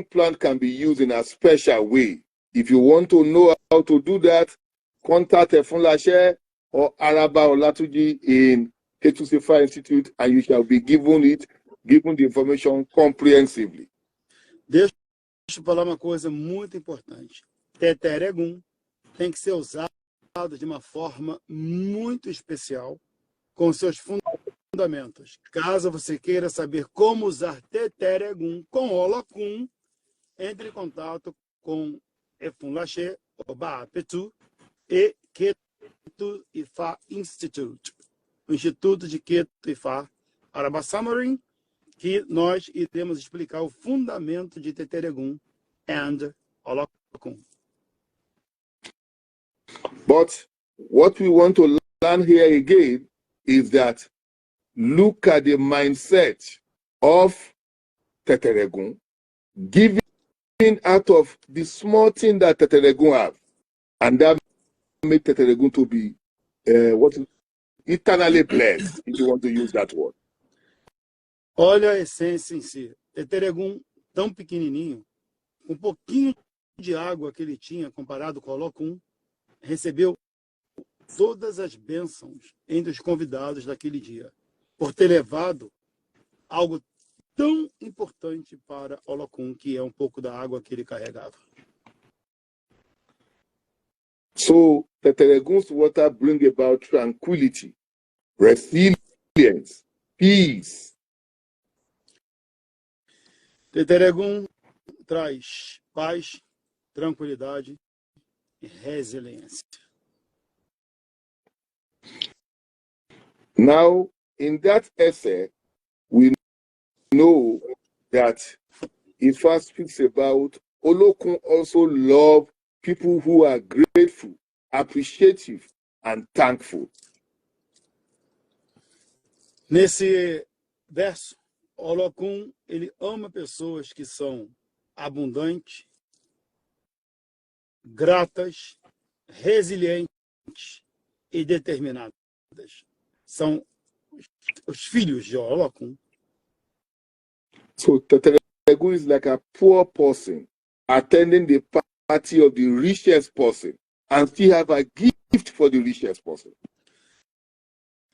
plant can be used in a special way. If you want to know how to do that, contact Efunlashe or Araba Olatuji in K2C5 Institute, and you shall be given the information comprehensively. Deixa eu falar uma coisa muito importante. Teteregun tem que ser usado de uma forma muito especial com seus fundamentos. Caso você queira saber como usar Teteregun com Olokun, entre em contato com Efunlashe, Obapetu e Ketu Ifa Institute, o Instituto de Ketu Ifa Arabasamarin, que nós iremos explicar o fundamento de Teteregun and Olokun. But what we want to learn here again is that look at the mindset of Teteregun, giving out of the small thing that Teteregun have, and that made Teteregun to be eternally blessed, if you want to use that word. Olha a essência em si. Teteregun, tão pequenininho, com um pouquinho de água que ele tinha comparado com o Olokun, recebeu todas as bênçãos entre os convidados daquele dia, por ter levado algo tão importante para Olokun, que é um pouco da água que ele carregava. So Teteregun's water bring about tranquility, resilience, peace. Teteregun traz paz, tranquilidade e resiliência. Now, in that essay, we know that Ifa speaks about Olokun also love people who are grateful, appreciative, and thankful. Nesse verso, Olokun, ele ama pessoas que são abundantes, gratas, resilientes e determinadas. São os filhos de Olokun. So Teteregun is like a poor person attending the party of the richest person and still have a gift for the richest person.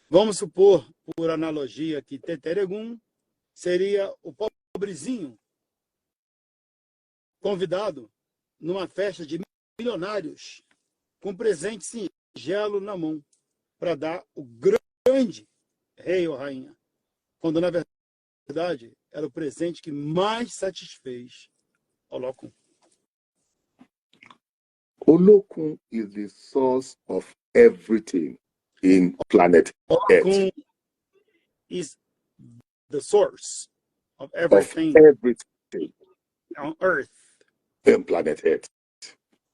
Vamos supor, por analogia, que Teteregun seria o pobrezinho convidado numa festa de milionários com presente, sim, singelo na mão para dar o grande rei ou rainha, quando na verdade era o presente que mais satisfez Olokun. Olokun is the source of everything in planet Earth. Olokun is the source of Of everything everything on Earth. in planet Earth.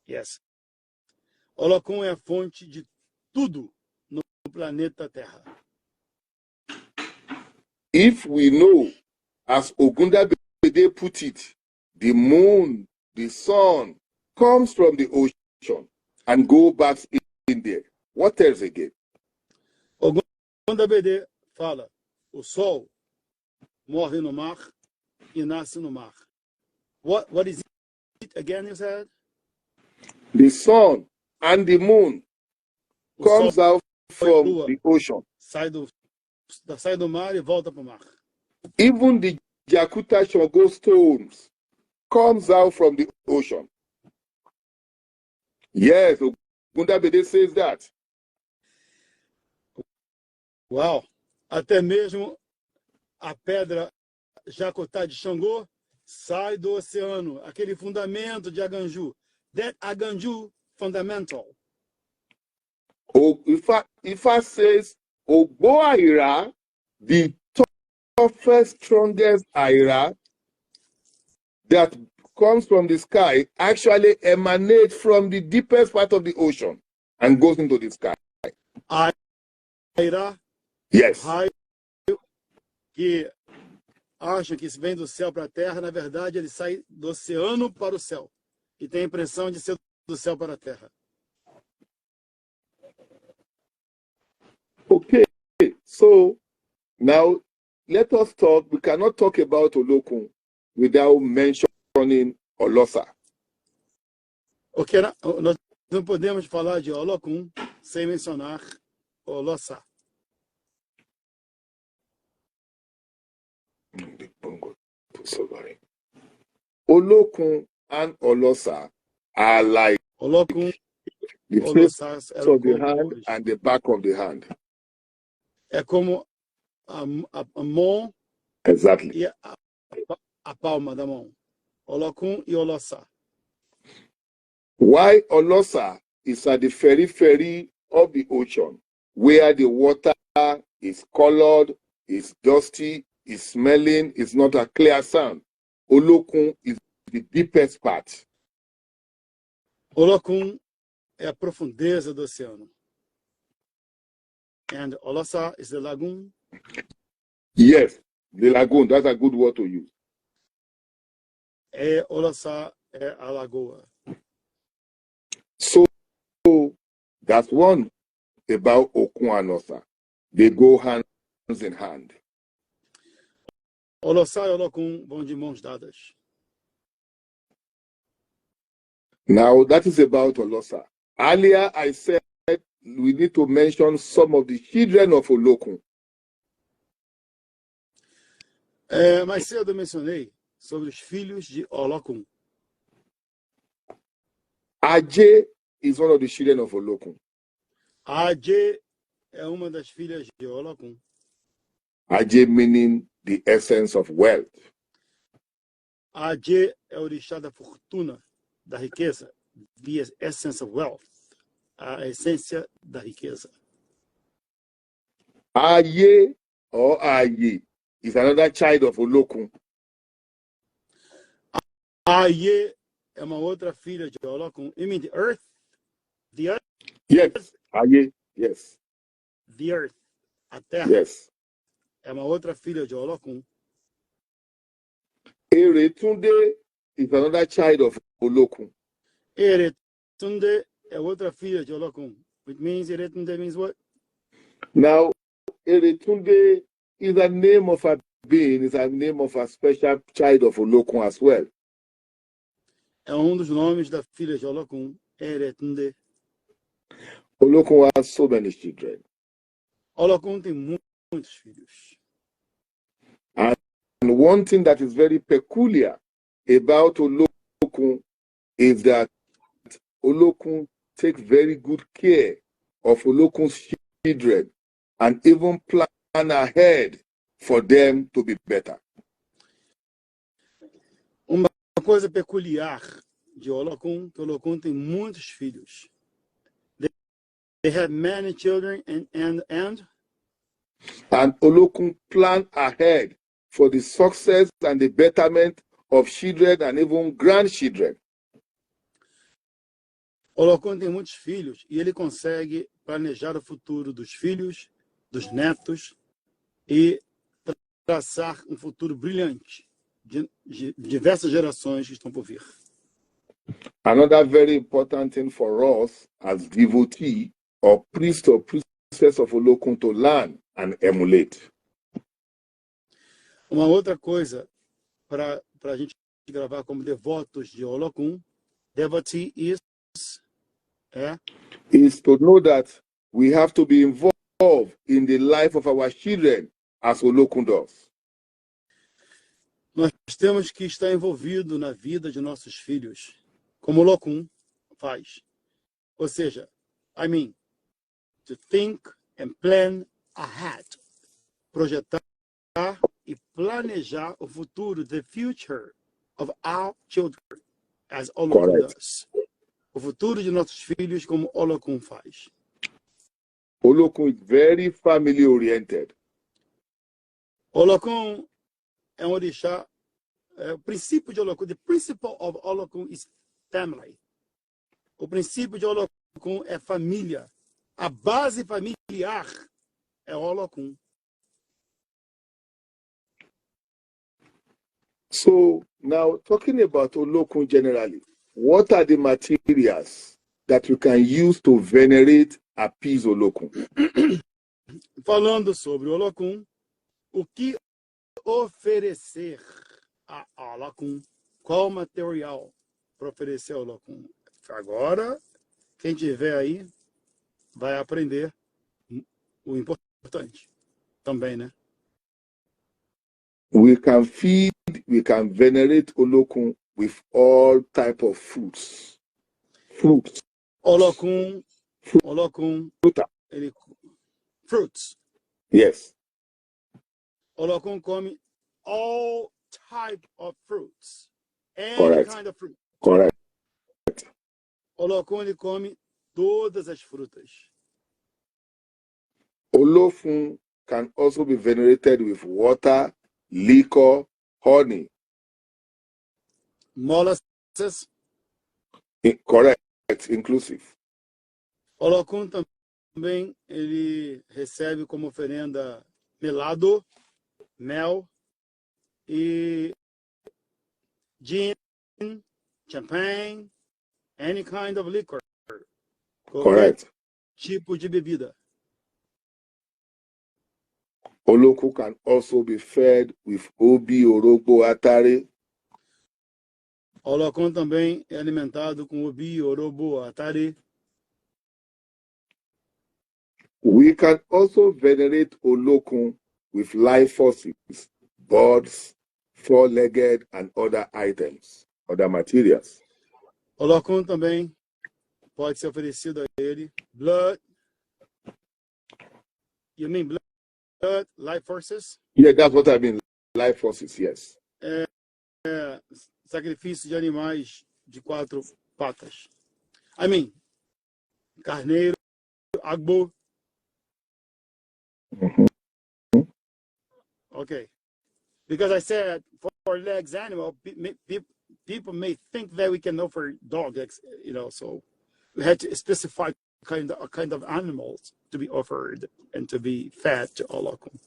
Yes. Olokun é a fonte de tudo no planeta Terra. If we know, as Ogundabede put it, the moon, the sun comes from the ocean and go back in there. What else again? Ogundabede fala, o sol morre no mar e nasce no mar. What is it again, you said? The sun and the moon O comes sol out from lua the ocean. sai do mar e volta para o mar. Even the Jakuta Shogo stones comes out from the ocean. Yes, Ogundabede says that. Uau! Até mesmo a pedra Jacotá de Xangô sai do oceano. Aquele fundamento de Aganju. That Aganju fundamental. Ifa says, Ogbo Aira, the toughest, strongest Aira that comes from the sky actually emanates from the deepest part of the ocean and goes into the sky. Aira, Yes. raio que acham que isso vem do céu para a terra, na verdade ele sai do oceano para o céu. E tem a impressão de ser do céu para a terra. Okay, so now let us talk. We cannot talk about Olokun without mentioning Olosa. Ok, nós não podemos falar de Olokun sem mencionar Olosa. Olokun and Olosa are like Olokun, the face Olosa of the hand and the back of the hand. é como a mão Exactly. e a palma da mão. Olokun e Olosa. Why Olosa is at the periphery of the ocean, where the water is colored, is dusty, is smelling, is not a clear sound. Olokun is the deepest part. Olokun é a profundeza do oceano. And Olosa is the lagoon. Yes, the lagoon, that's a good word to use. Olosa é a lagoa. So that's one about Okun and Osa. They go hands in hand. Olosa e Olokun vão de mãos dadas. Now that is about Olosa. Earlier I said we need to mention some of the children of Olokun. Mais cedo eu mencionei sobre os filhos de Olokun. Aje is one of the children of Olokun. Aje é uma das filhas de Olokun. Aje meaning the essence of wealth. Aje é o orixá da fortuna, da riqueza. The essence of wealth. A essência da riqueza. Aye or Aye is another child of Olokun. Aye é uma outra filha de Olokun. You mean the earth? The earth? Yes, Aye, yes. The earth. A terra. Yes. É uma outra filha de Olokun. Eretunde is another child of Olokun. Eretunde é outra filha de Olokun. Which means Eretunde means what? Now, Eretunde is a name of a being, is a name of a special child of Olokun as well. É dos nomes da filha de Olokun. Eretunde. Olokun has so many children. Olokun tem muitos filhos. And one thing that is very peculiar about Olokun is that Olokun takes very good care of Olokun's children and even plan ahead for them to be better. Uma coisa peculiar de Olokun, que Olokun tem muitos filhos. They have many children and Olokun plan ahead for the success and the betterment of children and even grandchildren. Olokun tem muitos filhos e ele consegue planejar o futuro dos filhos, dos netos e traçar um futuro brilhante de diversas gerações que estão por vir. Another very important thing for us as devotee or priest or priestess of Olokun to learn and emulate. Uma outra coisa para a gente gravar como devotos de Olokun, devotee is to know that we have to be involved in the life of our children as Olokun does. Nós temos que estar envolvido na vida de nossos filhos, como Olokun faz. Ou seja, to think and plan ahead. Projetar e planejar o futuro, the future of our children, as Olokun does. O futuro de nossos filhos, como Olokun faz. Olokun is very family oriented. Olokun é um orixá. O princípio de Olokun, the principle of Olokun is family. O princípio de Olokun é família. A base familiar é Olokun. So now talking about Olokun generally, what are the materials that you can use to venerate, appease Olokun? Falando sobre Olokun, o que oferecer a Olokun? Qual material para oferecer a Olokun? Agora, quem tiver aí vai aprender o importante também, né? We can feed, we can venerate Olokun with all type of fruits. Olokun, fruits. Yes. Olokun come all type of fruits. Any Correct. kind of fruit. Correct. Olokun, ele come todas as frutas. Olofun can also be venerated with water, liquor, honey. Molasses. Correct. Inclusive. Olokun também ele recebe como oferenda melado, mel e gin, champagne, any kind of liquor. Correct. Tipo de bebida. Olokun can also be fed with obi, orogbo, atare. Olokun também é alimentado com obi, orobo, atare. We can also venerate Olokun with life forces, birds, four-legged, and other items, other materials. Olokun também pode ser oferecido a ele. Blood. You mean blood, life forces? Yeah, that's what I mean. Life forces, yes. Sacrifício de animais de 4 patas. Carneiro, agbo. Okay. Because I said 4 legs animal, people may think that we can offer dog eggs, so we had to specify kind of animals to be offered and to be fed to Olokun.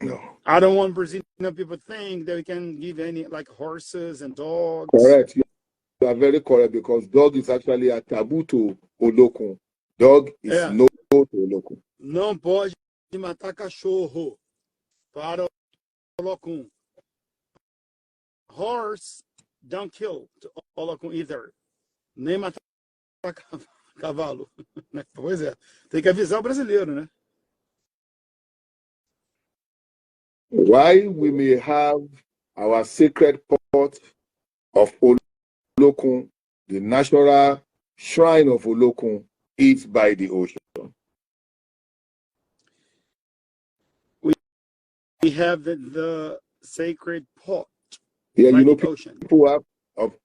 No. I don't want Brazilian people to think that we can give any like horses and dogs. Correct. You are very correct because dog is actually a taboo to Olokun. Dog is no to Olokun. Não pode matar cachorro para Olokun. Horse don't kill to Olokun either. Nem matar cavalo. Pois é. Tem que avisar o brasileiro, né? Why we may have our sacred pot of Olokun, the natural shrine of Olokun is by the ocean? We have the sacred pot Yeah, by you know, the ocean.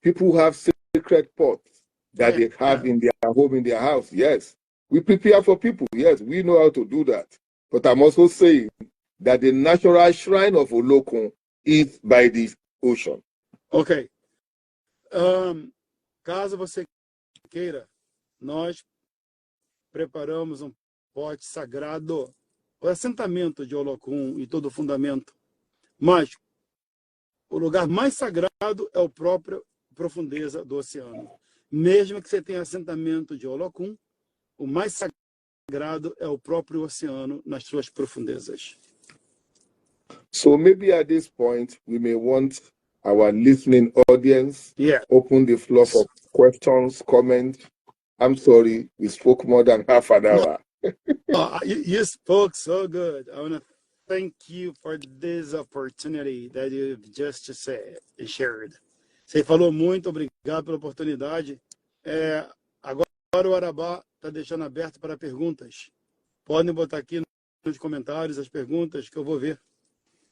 people have sacred pots that they have in their home, in their house. Yes, we prepare for people. Yes, we know how to do that. But I'm also saying that the natural shrine of Olokun is by the ocean. Ok. Caso você queira, nós preparamos um pote sagrado, o assentamento de Olokun e todo o fundamento. Mas o lugar mais sagrado é a própria profundeza do oceano. Mesmo que você tenha assentamento de Olokun, o mais sagrado é o próprio oceano nas suas profundezas. So maybe at this point, we may want our listening audience open the floor for questions, comments. I'm sorry, we spoke more than half an hour. You spoke so good. I want to thank you for this opportunity that you've just said and shared. Você falou muito, obrigado pela oportunidade. Agora o Arabá está deixando aberto para perguntas. Podem botar aqui nos comentários as perguntas que eu vou ver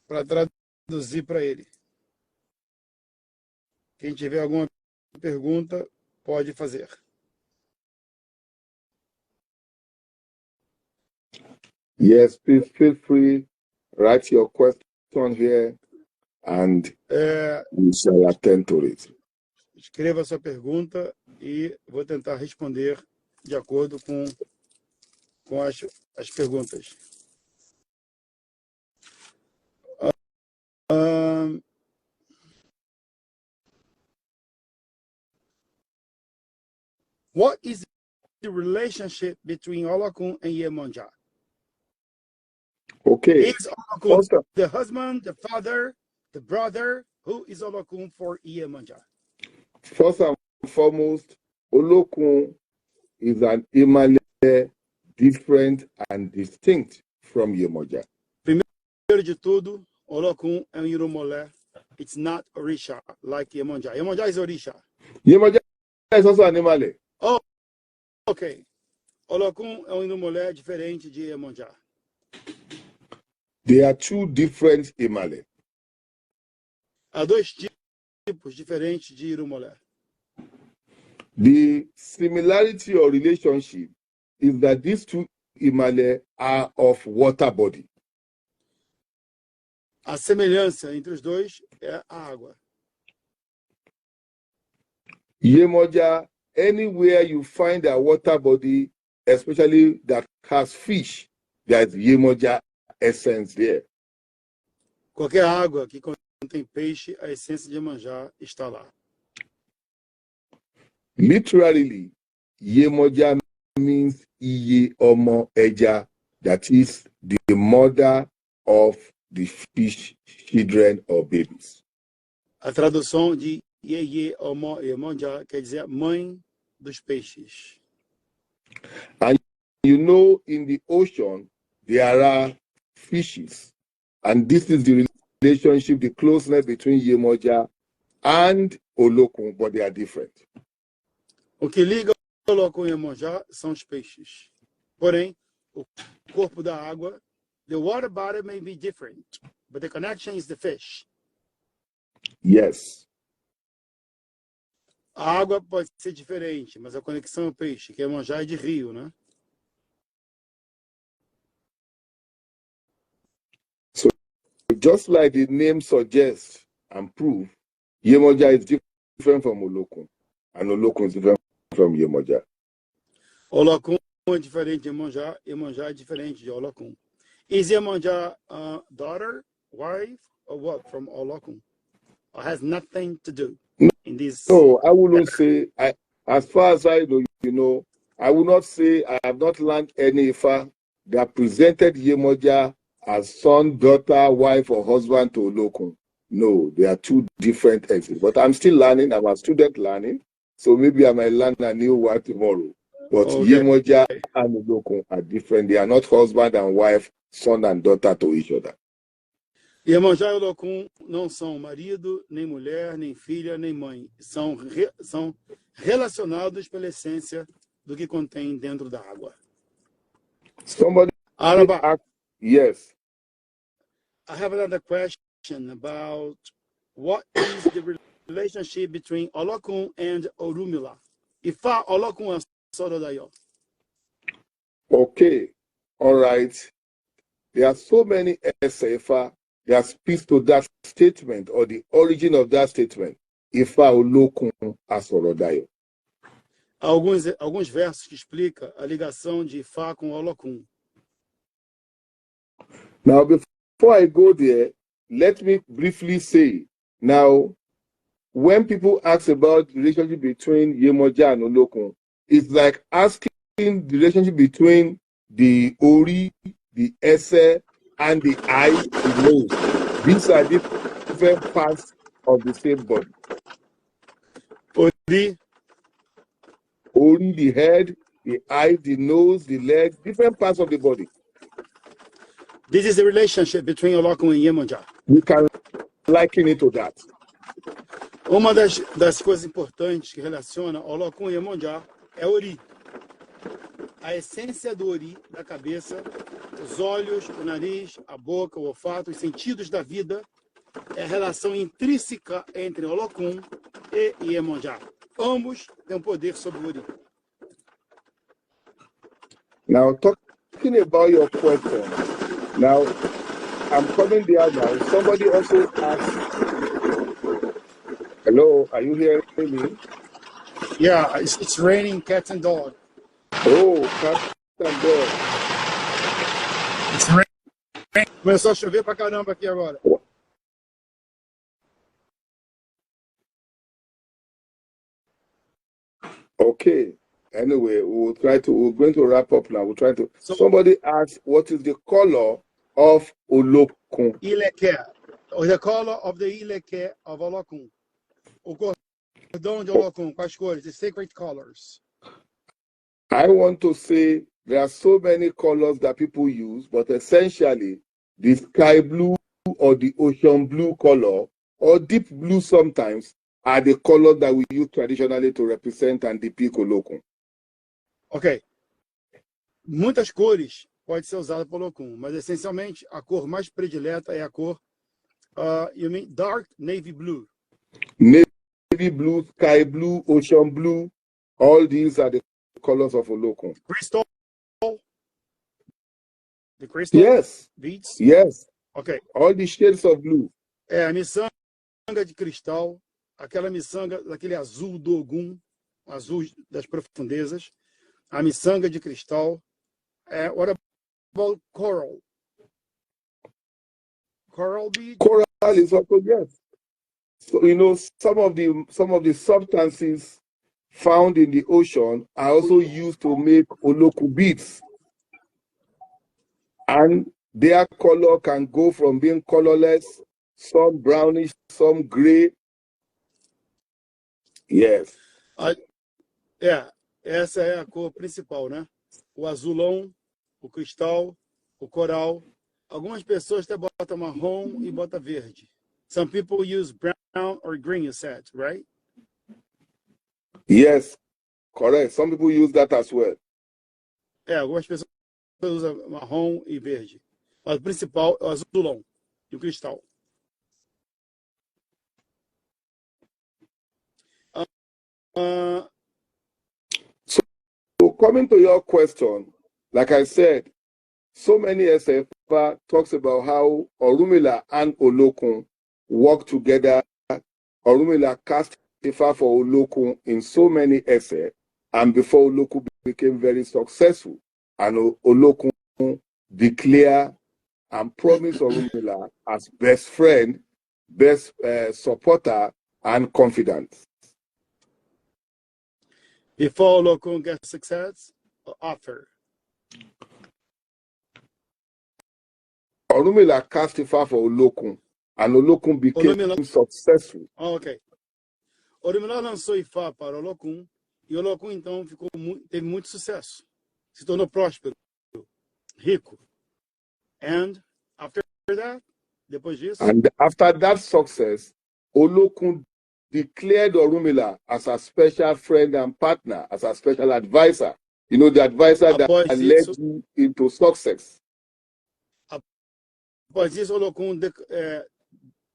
para traduzir para ele. Quem tiver alguma pergunta, pode fazer. Yes, please feel free, write your question here and we shall attend to it. Escreva a sua pergunta e vou tentar responder de acordo com as perguntas. What is the relationship between Olokun and Iemonja? Okay. Is Olokun the husband, the father, the brother? Who is Olokun for Iemonja? First and foremost, Olokun is an Imale different and distinct from Iemonja. Primeiro de tudo, Olokun é Irumolé. It's not Orisha like Iemonja. Iemonja is Orisha. Iemonja is also an Imale. Oh, ok. Olokun é Irumolé diferente de Iemonja. There are two different Imale. Há dois tipos diferentes de Irumolé. The similarity or relationship is that these two Imale are of water body. A semelhança entre os dois é a água. Iemonja, anywhere you find a water body, especially that has fish, there is Iemonja essence there. Qualquer água que contém peixe, a essência de Iemonja está lá. Literally, Iemonja means Iye Omo Eja, that is the mother of the fish children or babies. A tradução de Iye Omo Iemonja quer dizer mãe dos peixes. And you know, in the ocean, there are fishes. And this is the relationship, the closeness between Iemonja and Olokun, but they are different. O que liga Olokun e Iemonja são os peixes. Porém, o corpo da água, the water body may be different, but the connection is the fish. Yes. A água pode ser diferente, mas a conexão é o peixe, que Iemonja é de rio, né? So just like the name suggests and proves, Iemonja is different from Olokun, and Olokun is different from Iemonja. Olokun é diferente de Iemonja, Iemonja é diferente de Olokun. Is Iemonja daughter, wife, or what from Olokun? Or has nothing to do in this? No, I wouldn't say, as far as I know, you know, I will not say I have not learned any Ifa that presented Iemonja as son, daughter, wife, or husband to Olokun. No, they are two different entities. But I'm still learning. I'm a student learning. So maybe I might learn a new word tomorrow. But Iemonja and Olokun are different. They are not husband and wife, son and daughter to each other. Iemonja e Olokun não são marido, nem mulher, nem filha, nem mãe. São relacionados pela essência do que contém dentro da água. Somebody Araba, asked, yes. I have another question about what is the relationship between Olokun and Orunmila. Ifa Olokun and Sorodayo. Okay, all right. There are so many SFA that speaks to that statement or the origin of that statement. Ifa Olokun Asorodayo. Alguns versos que explicam a ligação de Ifa com Olokun. Now, before I go there, let me briefly say, now, when people ask about the relationship between Yemoja and Olokun, it's like asking the relationship between the Ori, the Ese, and the eye, the nose. These are different parts of the same body. Ori, the head, the eye, the nose, the leg, different parts of the body. This is the relationship between Olokun and Yemoja. We can liken it to that. Uma das coisas importantes que relaciona Olokun e Yemoja é Ori. A essência do Ori, da cabeça, os olhos, o nariz, a boca, o olfato, os sentidos da vida, é a relação intrínseca entre Olokun e Yemoja. Ambos têm poder sobre o Ori. Now, talking about your question, now, I'm coming there now. Somebody also asked, hello, are you hearing me? Yeah, it's raining cats and dogs. Oh, cats and dogs. It's raining. Começou a chover pra caramba aqui agora. Okay. Anyway, we're going to wrap up now. Somebody asked, what is the color of Olokun? Ileke. The color of the Ileke of Olokun. O cordão de Olokun, quais cores? The sacred colors. I want to say there are so many colors that people use, but essentially the sky blue or the ocean blue color or deep blue sometimes are the colors that we use traditionally to represent and depict Olokun. Ok. Muitas cores podem ser usadas por Olokun, mas essencialmente a cor mais predileta é a cor, you mean dark navy blue. Navy blue, sky blue, ocean blue, all these are the colors of Olokun. Crystal? The crystal? Yes. Beads? Yes. Ok. All the shades of blue. É a miçanga de cristal, aquela miçanga daquele azul do Ogum, azul das profundezas. A miçanga de cristal. What about coral? Coral bead? Coral is also, yes. So, you know, some of the substances found in the ocean are also used to make Olokun beads. And their color can go from being colorless, some brownish, some gray. Yes. Essa é a cor principal, né? O azulão, o cristal, o coral. Algumas pessoas até botam marrom e botam verde. Some people use brown or green, you said, right? Yes, correct. Some people use that as well. Algumas pessoas usam marrom e verde. Mas o principal é o azulão e o cristal. So coming to your question, like I said, so many SFA talks about how Orunmila and Olokun work together. Orunmila cast Ifa for Olokun in so many essays, and before Olokun became very successful, and Olokun declare and promise Orunmila as best friend, best supporter, and confidant. Before Olokun gets success, offer. Orunmila cast Ifa for Olokun, and Olokun became successful. Ok. Orunmila lançou Ifa para Olokun, e Olokun então teve muito sucesso. Se tornou próspero, rico. And after that, depois disso, and after that success, Olokun declared Orunmila as a special friend and partner, as a special advisor. You know, the advisor that Após led isso, you into success. após isso, Olokun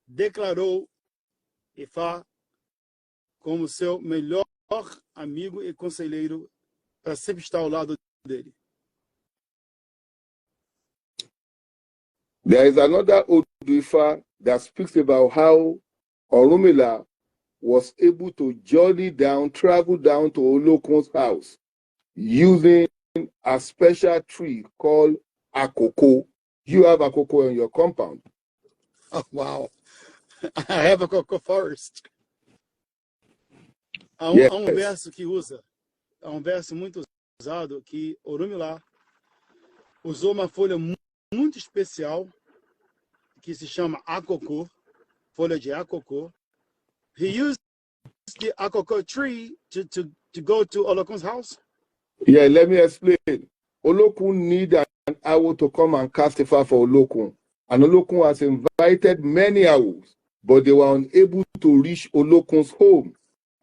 declarou Ifá como seu melhor amigo e conselheiro para sempre estar ao lado dele. There is another Odu Ifa that speaks about how Orunmila was able to travel down to Olokun's house using a special tree called Akoko. You have Akoko in your compound. Oh, wow. I have a cocoa forest. Há Yes. um verso que usa, há um verso muito usado que Orunmila usou uma folha muito especial que se chama akoko, folha de akoko. He used the akoko tree to go to Olokun's house. Yeah, let me explain. Olokun need an owl to come and cast Ifa for Olokun. And Olokun has invited many owls, but they were unable to reach Olokun's home.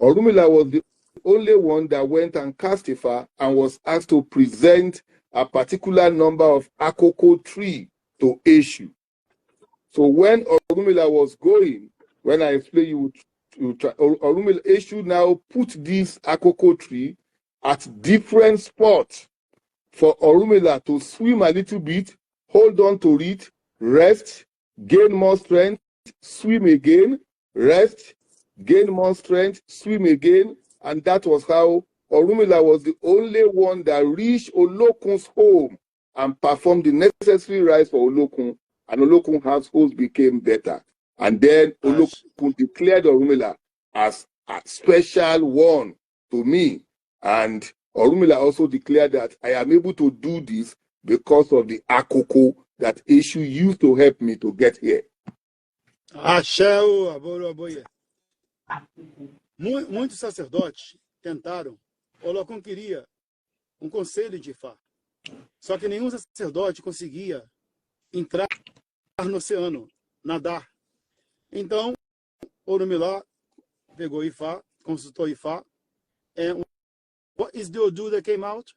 Orunmila was the only one that went and cast Ifa and was asked to present a particular number of Akoko tree to Eshu. So when Orunmila was going, when I explain Orunmila, Eshu now put this Akoko tree at different spots for Orunmila to swim a little bit, hold on to it, rest, gain more strength, swim again, rest, gain more strength, swim again. And that was how Orunmila was the only one that reached Olokun's home and performed the necessary rites for Olokun. And Olokun's household became better. And then Olokun declared Orunmila as a special one to me. And Orunmila also declared that I am able to do this because of the Akoko that Eshu used to help me to get here. Axéu, aboro, aboie. Muitos sacerdotes tentaram. Olokun queria um conselho de Ifá. Só que nenhum sacerdote conseguia entrar no oceano, nadar. Então, Orunmila pegou Ifá, consultou Ifá. And what is the Odu that came out?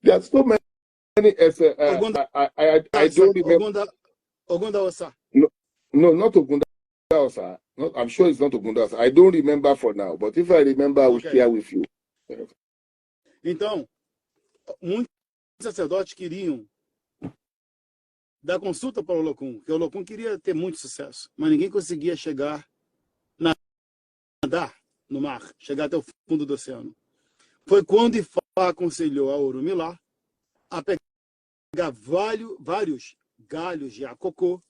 There's so many. I don't remember. Ogunda Osa. No, not Ogunda Osa. I'm sure it's not Ogunda Osa. I don't remember for now, but if I remember, I will share with you. Então, muitos sacerdotes queriam dar consulta para o Olokun, porque o Olokun queria ter muito sucesso, mas ninguém conseguia chegar nadar no mar, chegar até o fundo do oceano. Foi quando Ifá aconselhou a Orunmila a pegar vários galhos de Akoko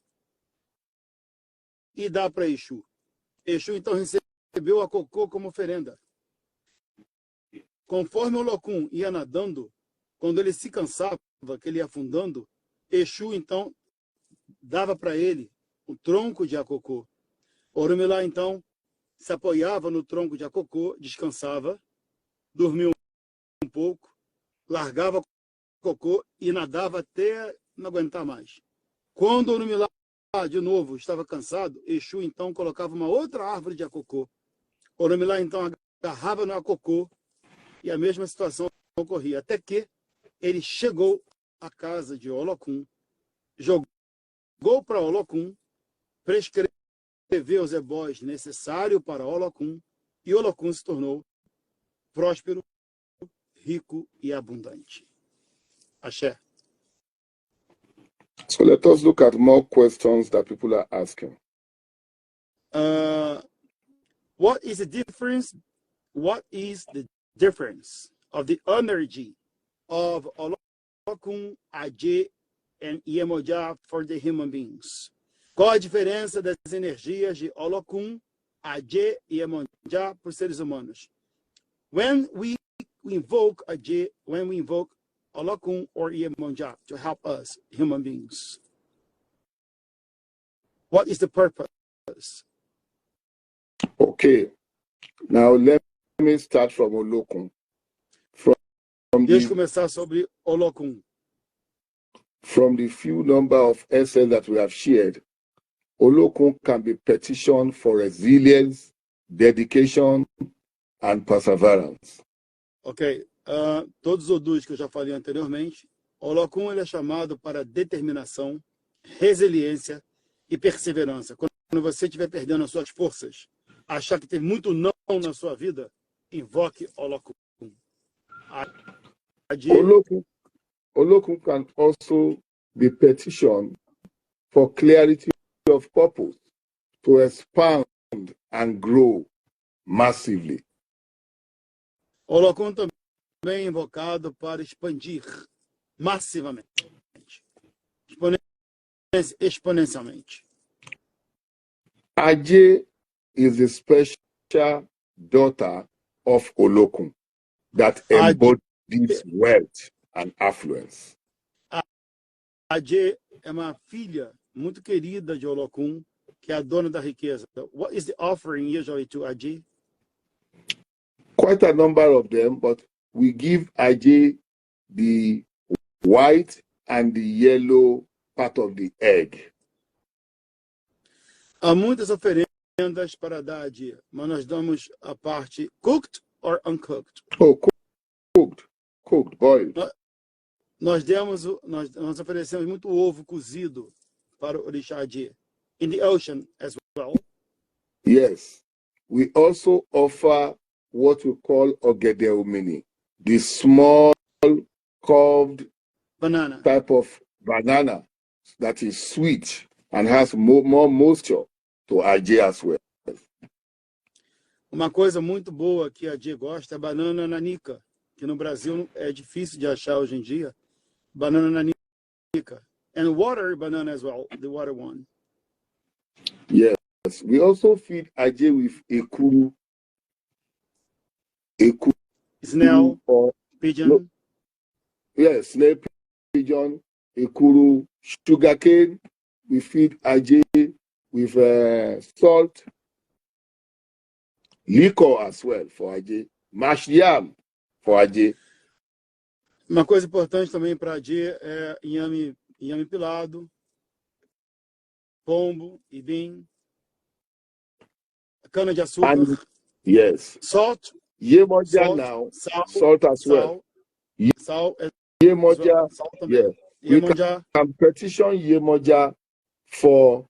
e dar para Eshu. Eshu então recebeu a Akoko como oferenda. Conforme o Olokun ia nadando, quando ele se cansava, que ele ia afundando, Eshu então dava para ele o tronco de Akoko. Orunmila então se apoiava no tronco de Akoko, descansava, dormia um pouco, largava o cocô e nadava até não aguentar mais. Quando Orunmila de novo estava cansado, Eshu então colocava uma outra árvore de Akoko. Orunmila então agarrava no Akoko e a mesma situação ocorria, até que ele chegou à casa de Olokun, jogou para Olokun, prescreveu os ebós necessários para Olokun, e Olokun se tornou próspero, rico e abundante. Axé. So let us look at more questions that people are asking. What is the difference? What is the difference of the energy of Olokun, Aje, and Iemoja for the human beings? Qual a diferença das energias de Olokun, Aje e Iemoja para os seres humanos? When we invoke Aje, when we invoke Olokun or Iemoja to help us, human beings, what is the purpose? Okay, now let me start from Olokun. Deixa eu começar sobre Olokun. From the few number of essays that we have shared, Olokun can be petitioned for resilience, dedication, and perseverance. Ok. Todos os odus que eu já falei anteriormente, Olokun ele é chamado para determinação, resiliência e perseverança. Quando você estiver perdendo as suas forças, achar que tem muito não na sua vida, invoque Olokun. Olokun can also be petitioned for clarity of purpose, to expand and grow massively. Olokun também é invocado para expandir massivamente, exponencialmente. Aje is the special daughter of Olokun that embodies wealth and affluence. Aje é uma filha muito querida de Olokun, que é a dona da riqueza. What is the offering usually to Aje? Quite a number of them, but we give Aje the white and the yellow part of the egg. Há muitas oferendas para dar a Aje, mas nós damos a parte cooked or uncooked. Oh, cooked, boiled. Nós oferecemos muito ovo cozido para o orixá Aje. In the ocean as well. Yes. We also offer what we call ogede omini, the small curved Banana. type of banana that is sweet and has more moisture to Aje as well. Uma coisa muito boa que a Aje gosta é banana nanica, que no Brasil é difícil de achar hoje em dia. Banana nanica. And water banana as well, the water one. Yes. We also feed Aje with ekuru, Snail, or pigeon. Yes, snail, pigeon, ekuru, sugarcane. We feed Aje with salt, liquor as well for Aje, mashed yam for Aje. Uma coisa importante também para a Aje é inhame pilado, pombo, ibim, cana de açúcar. Yes. Salt. Yemoja now. Salt as well. Salt. Yemoja. Yeah. We can petition Yemoja for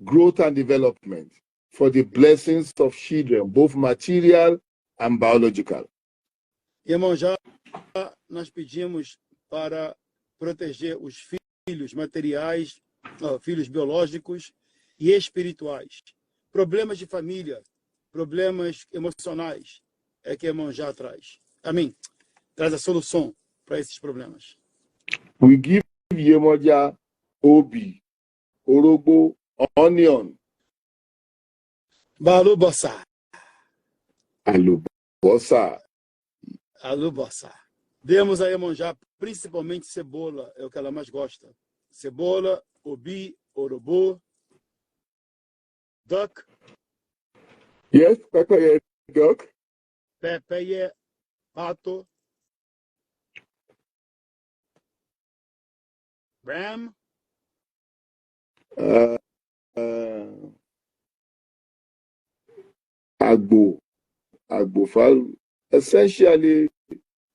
growth and development, for the blessings of children, both material and biological. Yemoja, nós pedimos para proteger os filhos materiais, filhos biológicos e espirituais. Problemas de família, problemas emocionais, é que Iemonjá traz. Amém. Traz a solução para esses problemas. We give Yemoja obi, orogo, onion, Balubossa. alubosa. Alubossa. Demos a Iemonjá principalmente cebola, é o que ela mais gosta. Cebola, obi, orobo, duck. Yes, pepper, duck. Pepeye, pato. Ram. Agbo. Essentially,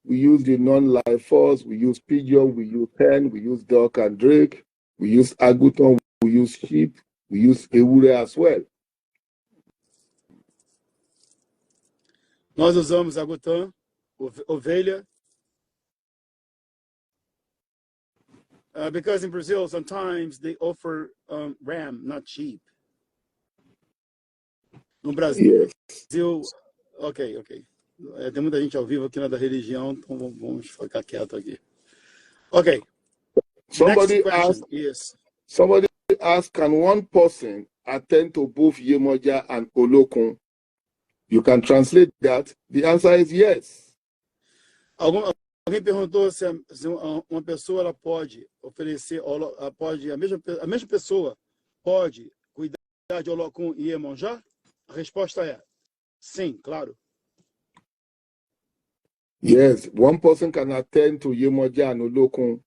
we use the non-life force, we use pigeon, we use hen, we use duck and drake, we use aguton, we use sheep, we use ewure as well. Nós usamos agutã, ovelha. Because in Brazil, sometimes they offer ram, not sheep. No Brasil, yes. Ok. Tem muita gente ao vivo aqui na da religião, então vamos ficar quieto aqui. Ok. Somebody asked, can one person attend to both Yemoja and Olokun? You can translate that. The answer is yes. Alguém perguntou se uma pessoa ela pode oferecer, a mesma pessoa pode cuidar de Olokun e Iemonjá? A resposta é sim, claro. Yes, one person can attend to Yemoja and Olokun,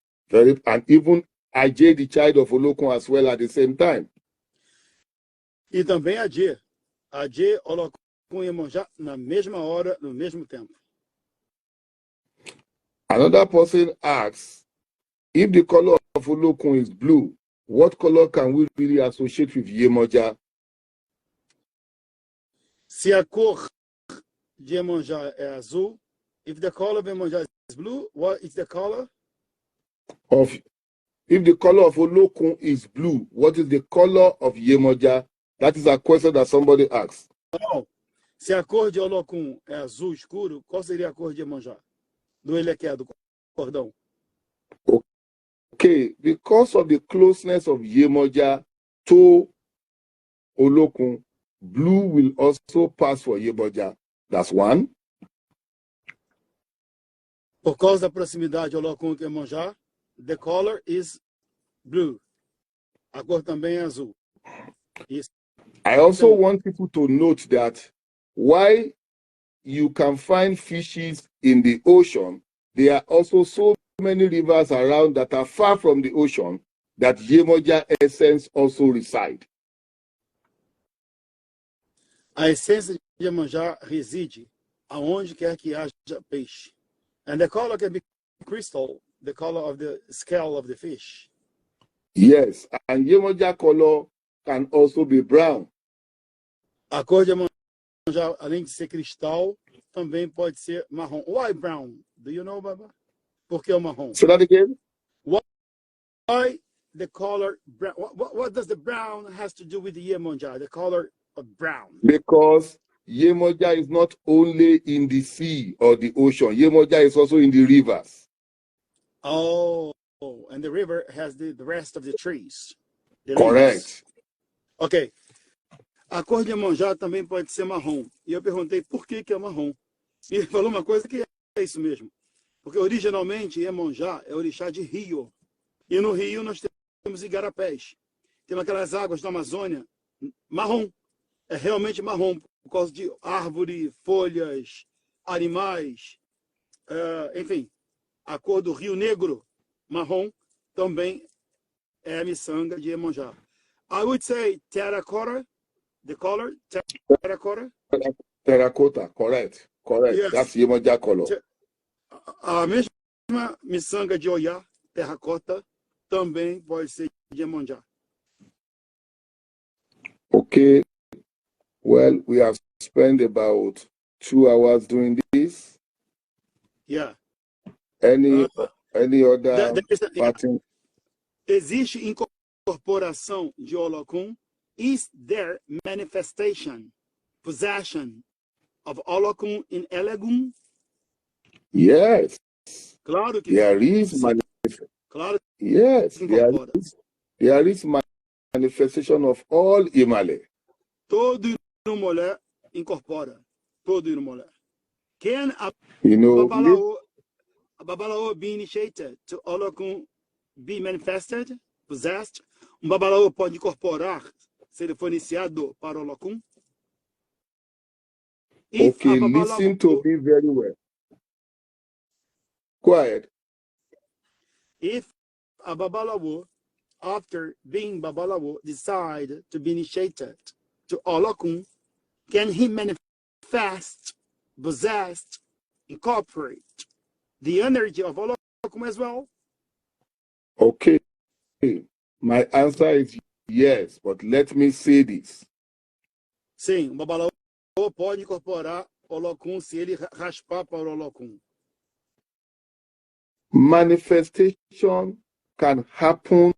and even Aje, the child of Olokun, as well at the same time. E também a J. A J, Olokun e Iemonjá na mesma hora, no mesmo tempo. Another person asks, if the color of Olokun is blue, what color can we really associate with Iemonjá? Se a cor de Iemonjá é azul, if the color of Iemonjá is blue, what is the color? If the color of Olokun is blue, what is the color of Iemonjá? That is a question that somebody asked. Oh, se a cor de Olokun é azul escuro, qual seria a cor de Iemonjá? Do Elequé, do cordão. Okay, because of the closeness of Iemonjá to Olokun, blue will also pass for Iemonjá. That's one. Por causa da proximidade de Olokun com Iemonjá, the color is blue. A cor também é azul. Isso. I also want people to note that while you can find fishes in the ocean, there are also so many rivers around that are far from the ocean that Iemonjá essence also reside. A essência de Iemonjá reside aonde quer que haja peixe. And the color can be crystal, the color of the scale of the fish. Yes, and Iemonjá color can also be brown. A cor de Iemonjá, além de ser cristal, também pode ser marrom. Why brown? Do you know, Baba? Por que o marrom? Say that again? Why the color brown? What does the brown has to do with the Iemonjá, the color of brown? Because Iemonjá is not only in the sea or the ocean. Iemonjá is also in the rivers. Oh, and the river has the rest of the trees. The Correct. leaves. Ok. A cor de Iemonjá também pode ser marrom. E eu perguntei por que é marrom. E ele falou uma coisa que é isso mesmo. Porque originalmente Iemonjá é orixá de rio. E no rio nós temos igarapés. Temos aquelas águas da Amazônia marrom. É realmente marrom. Por causa de árvore, folhas, animais. Enfim, a cor do Rio Negro, marrom, também é a miçanga de Iemonjá. I would say terracotta, the color, terracotta. Terracotta, correct. Yes. That's Iemonjá color. A mesma miçanga de Oiá, terracota, também pode ser de Iemonjá. Okay. Well, we have spent about 2 hours doing this. Yeah. Any other pattern? Existe incorporação de Olokun? Is there manifestation, possession of Olokun in Elegum? Yes. Claro que there is claro que yes, incorpora. there is manifestation of all Imale. Todo Irumolé incorpora. Todo Irumolé. Can a Babalawo be initiated to Olokun be manifested, possessed? Babalawo pode incorporar se ele for iniciado para Olokun? Okay, listen to me very well. Quiet. If a Babalawo, after being Babalawo, decide to be initiated to Olokun, can he manifest, possess, incorporate the energy of Olokun as well? Okay. My answer is yes, but let me say this. Sim, o Babalawo pode incorporar Olokun se ele raspar para o Olokun. Manifestation can happen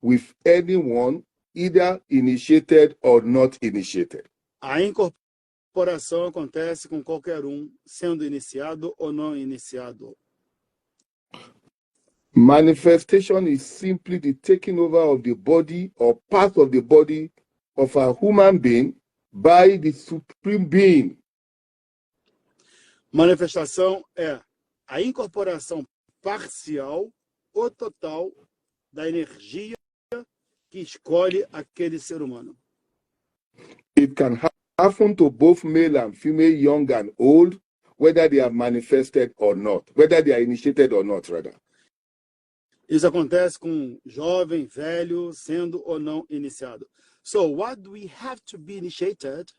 with anyone, either initiated or not initiated. A incorporação acontece com qualquer sendo iniciado ou não iniciado. Manifestation is simply the taking over of the body or part of the body of a human being by the Supreme Being. Manifestação é a incorporação parcial ou total da energia que escolhe aquele ser humano. It can happen to both male and female, young and old, whether they are manifested or not, whether they are initiated or not, rather. Isso acontece com jovem, velho, sendo ou não iniciado. So what do we have to be initiated?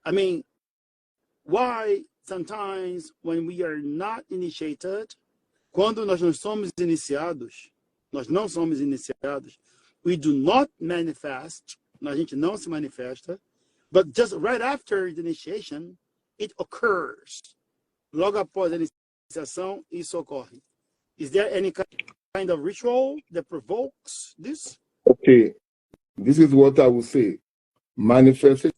I mean, why sometimes when we are not initiated, quando nós não somos iniciados, we do not manifest, a gente não se manifesta, but just right after the initiation, it occurs. Logo após a iniciação, isso ocorre. Is there any kind of ritual that provokes this? Okay, this is what I will say. Manifestation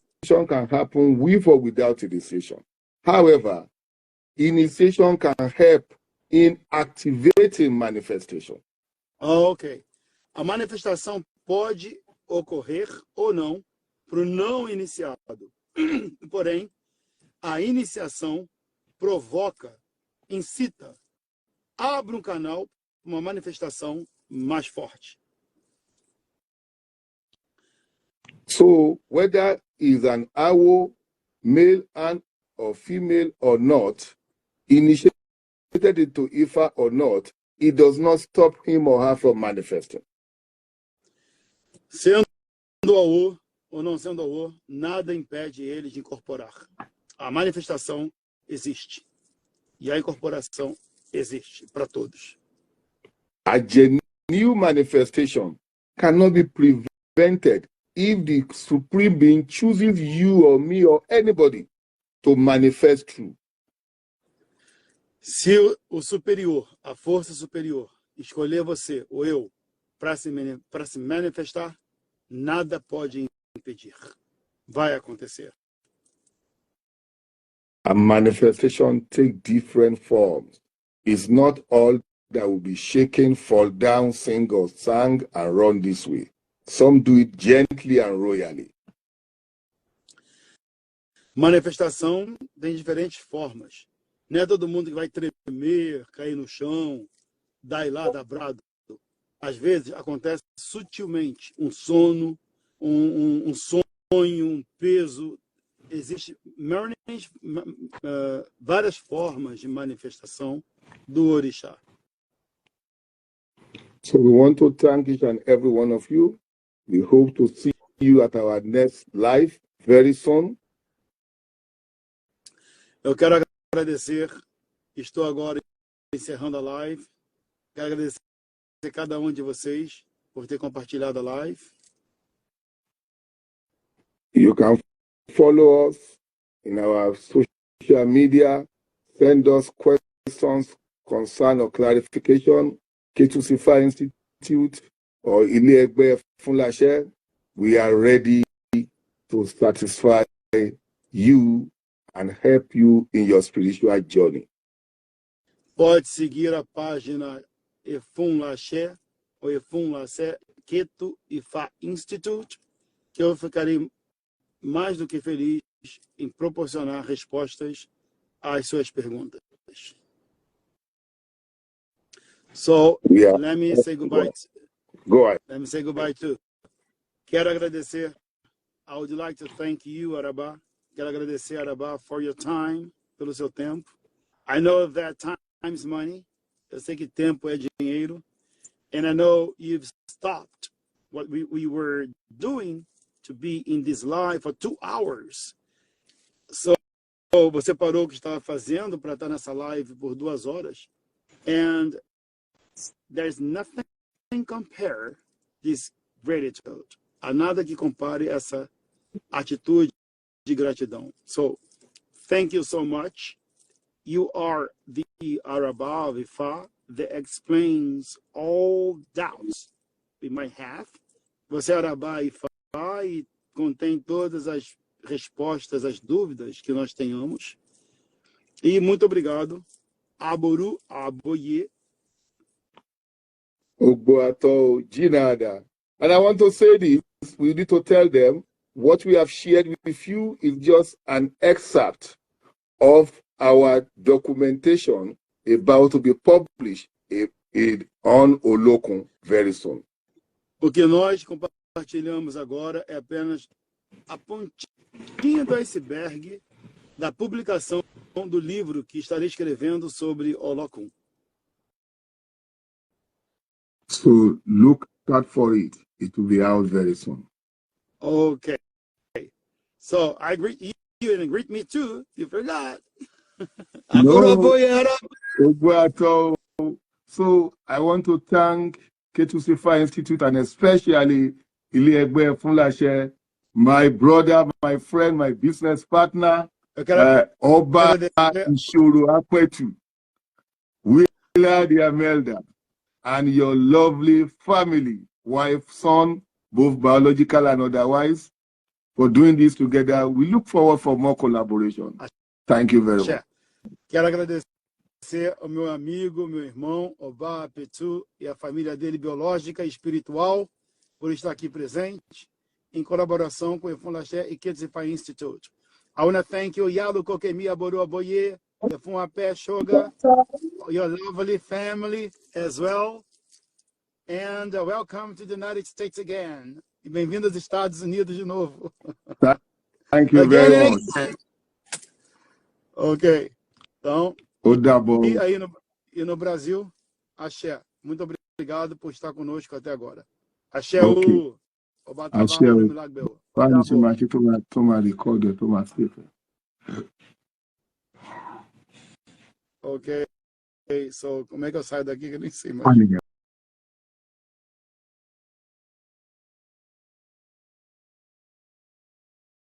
can happen with or without initiation. However, initiation can help in activating manifestation. Ok. A manifestação pode ocorrer ou não para o não iniciado. Porém, a iniciação provoca, incita, abre um canal para uma manifestação mais forte. So, whether is an owl, male and or female or not, initiated into Ifa or not, it does not stop him or her from manifesting. Sendo AU ou não sendo AU, nada impede ele de incorporar. A manifestação existe. E a incorporação existe para todos. A genuine manifestation cannot be prevented if the Supreme Being chooses you or me or anybody to manifest through. Se o superior, a força superior, escolher você ou eu para se manifestar, nada pode impedir. Vai acontecer. A manifestation takes different forms. It's not all that will be shaken, fall down, sing or sang, and run this way. Some do it gently and royally. Manifestação tem diferentes formas. Não é todo mundo que vai tremer, cair no chão, dar lá, dar brado. Às vezes acontece sutilmente um sono, um sonho, um peso. Existem várias formas de manifestação do orixá. So we want to thank each and every one of you. We hope to see you at our next live very soon. Eu quero agradecer, estou agora encerrando a live. Quero agradecer a cada um de vocês por ter compartilhado a live. You can follow us in our social media, send us questions, concern or clarification, Ketusifa Institute or Ile-Egbe Funlashe. We are ready to satisfy you and help you in your spiritual journey. Pode seguir a página Efun Laché ou Efun Laché Ketusifa Institute, que eu ficarei mais do que feliz em proporcionar respostas às suas perguntas. So, let me say goodbye. Go ahead. Let me say goodbye too. Quero agradecer. I would like to thank you, Arabá. Quero agradecer, Arabá, for your time, pelo seu tempo. I know that time is money. Eu sei que tempo é dinheiro. And I know you've stopped what we were doing to be in this live for 2 hours. So, você parou o que estava fazendo para estar nessa live por 2 horas. And there's nothing compare this gratitude. Há nada que compare essa atitude de gratidão. So, thank you so much. You are the Arabá of Ifa that explains all doubts we might have. Você é Arabá Ifa e contém todas as respostas às dúvidas que nós tenhamos. E muito obrigado. Aboru Aboye. Ogboato Jinada. And I want to say this, we need to tell them what we have shared with you is just an excerpt of our documentation about to be published on Olokun very soon. O que nós compartilhamos agora é apenas a pontinha do iceberg da publicação do livro que estarei escrevendo sobre Olokun. So look out for it. It will be out very soon. Okay. So I greet you and greet me too. You forgot. No. So I want to thank Ketu Sefa Institute and especially Ile-Egbe Funlashe, my brother, my friend, my business partner, Oba Ishuru Akwetu, Willa the Amelda, and your lovely family, wife, son, both biological and otherwise, for doing this together. We look forward for more collaboration. Thank you very much. Quero agradecer ao meu amigo, meu irmão, Oba Petu, e a família dele biológica e espiritual por estar aqui presente em colaboração com o Funlashe e Ketu Sefa Institute. I want to thank you, Yalu Kokemi Aboru Aboye, the Fuape Shoga, your lovely family as well. And welcome to the United States again. E bem-vindo aos Estados Unidos de novo. Thank you very much. Ok. Então, e aí no Brasil, Axé. Muito obrigado por estar conosco até agora. Axé o Axé o Ok. So, como é que eu saio daqui que eu nem sei mais.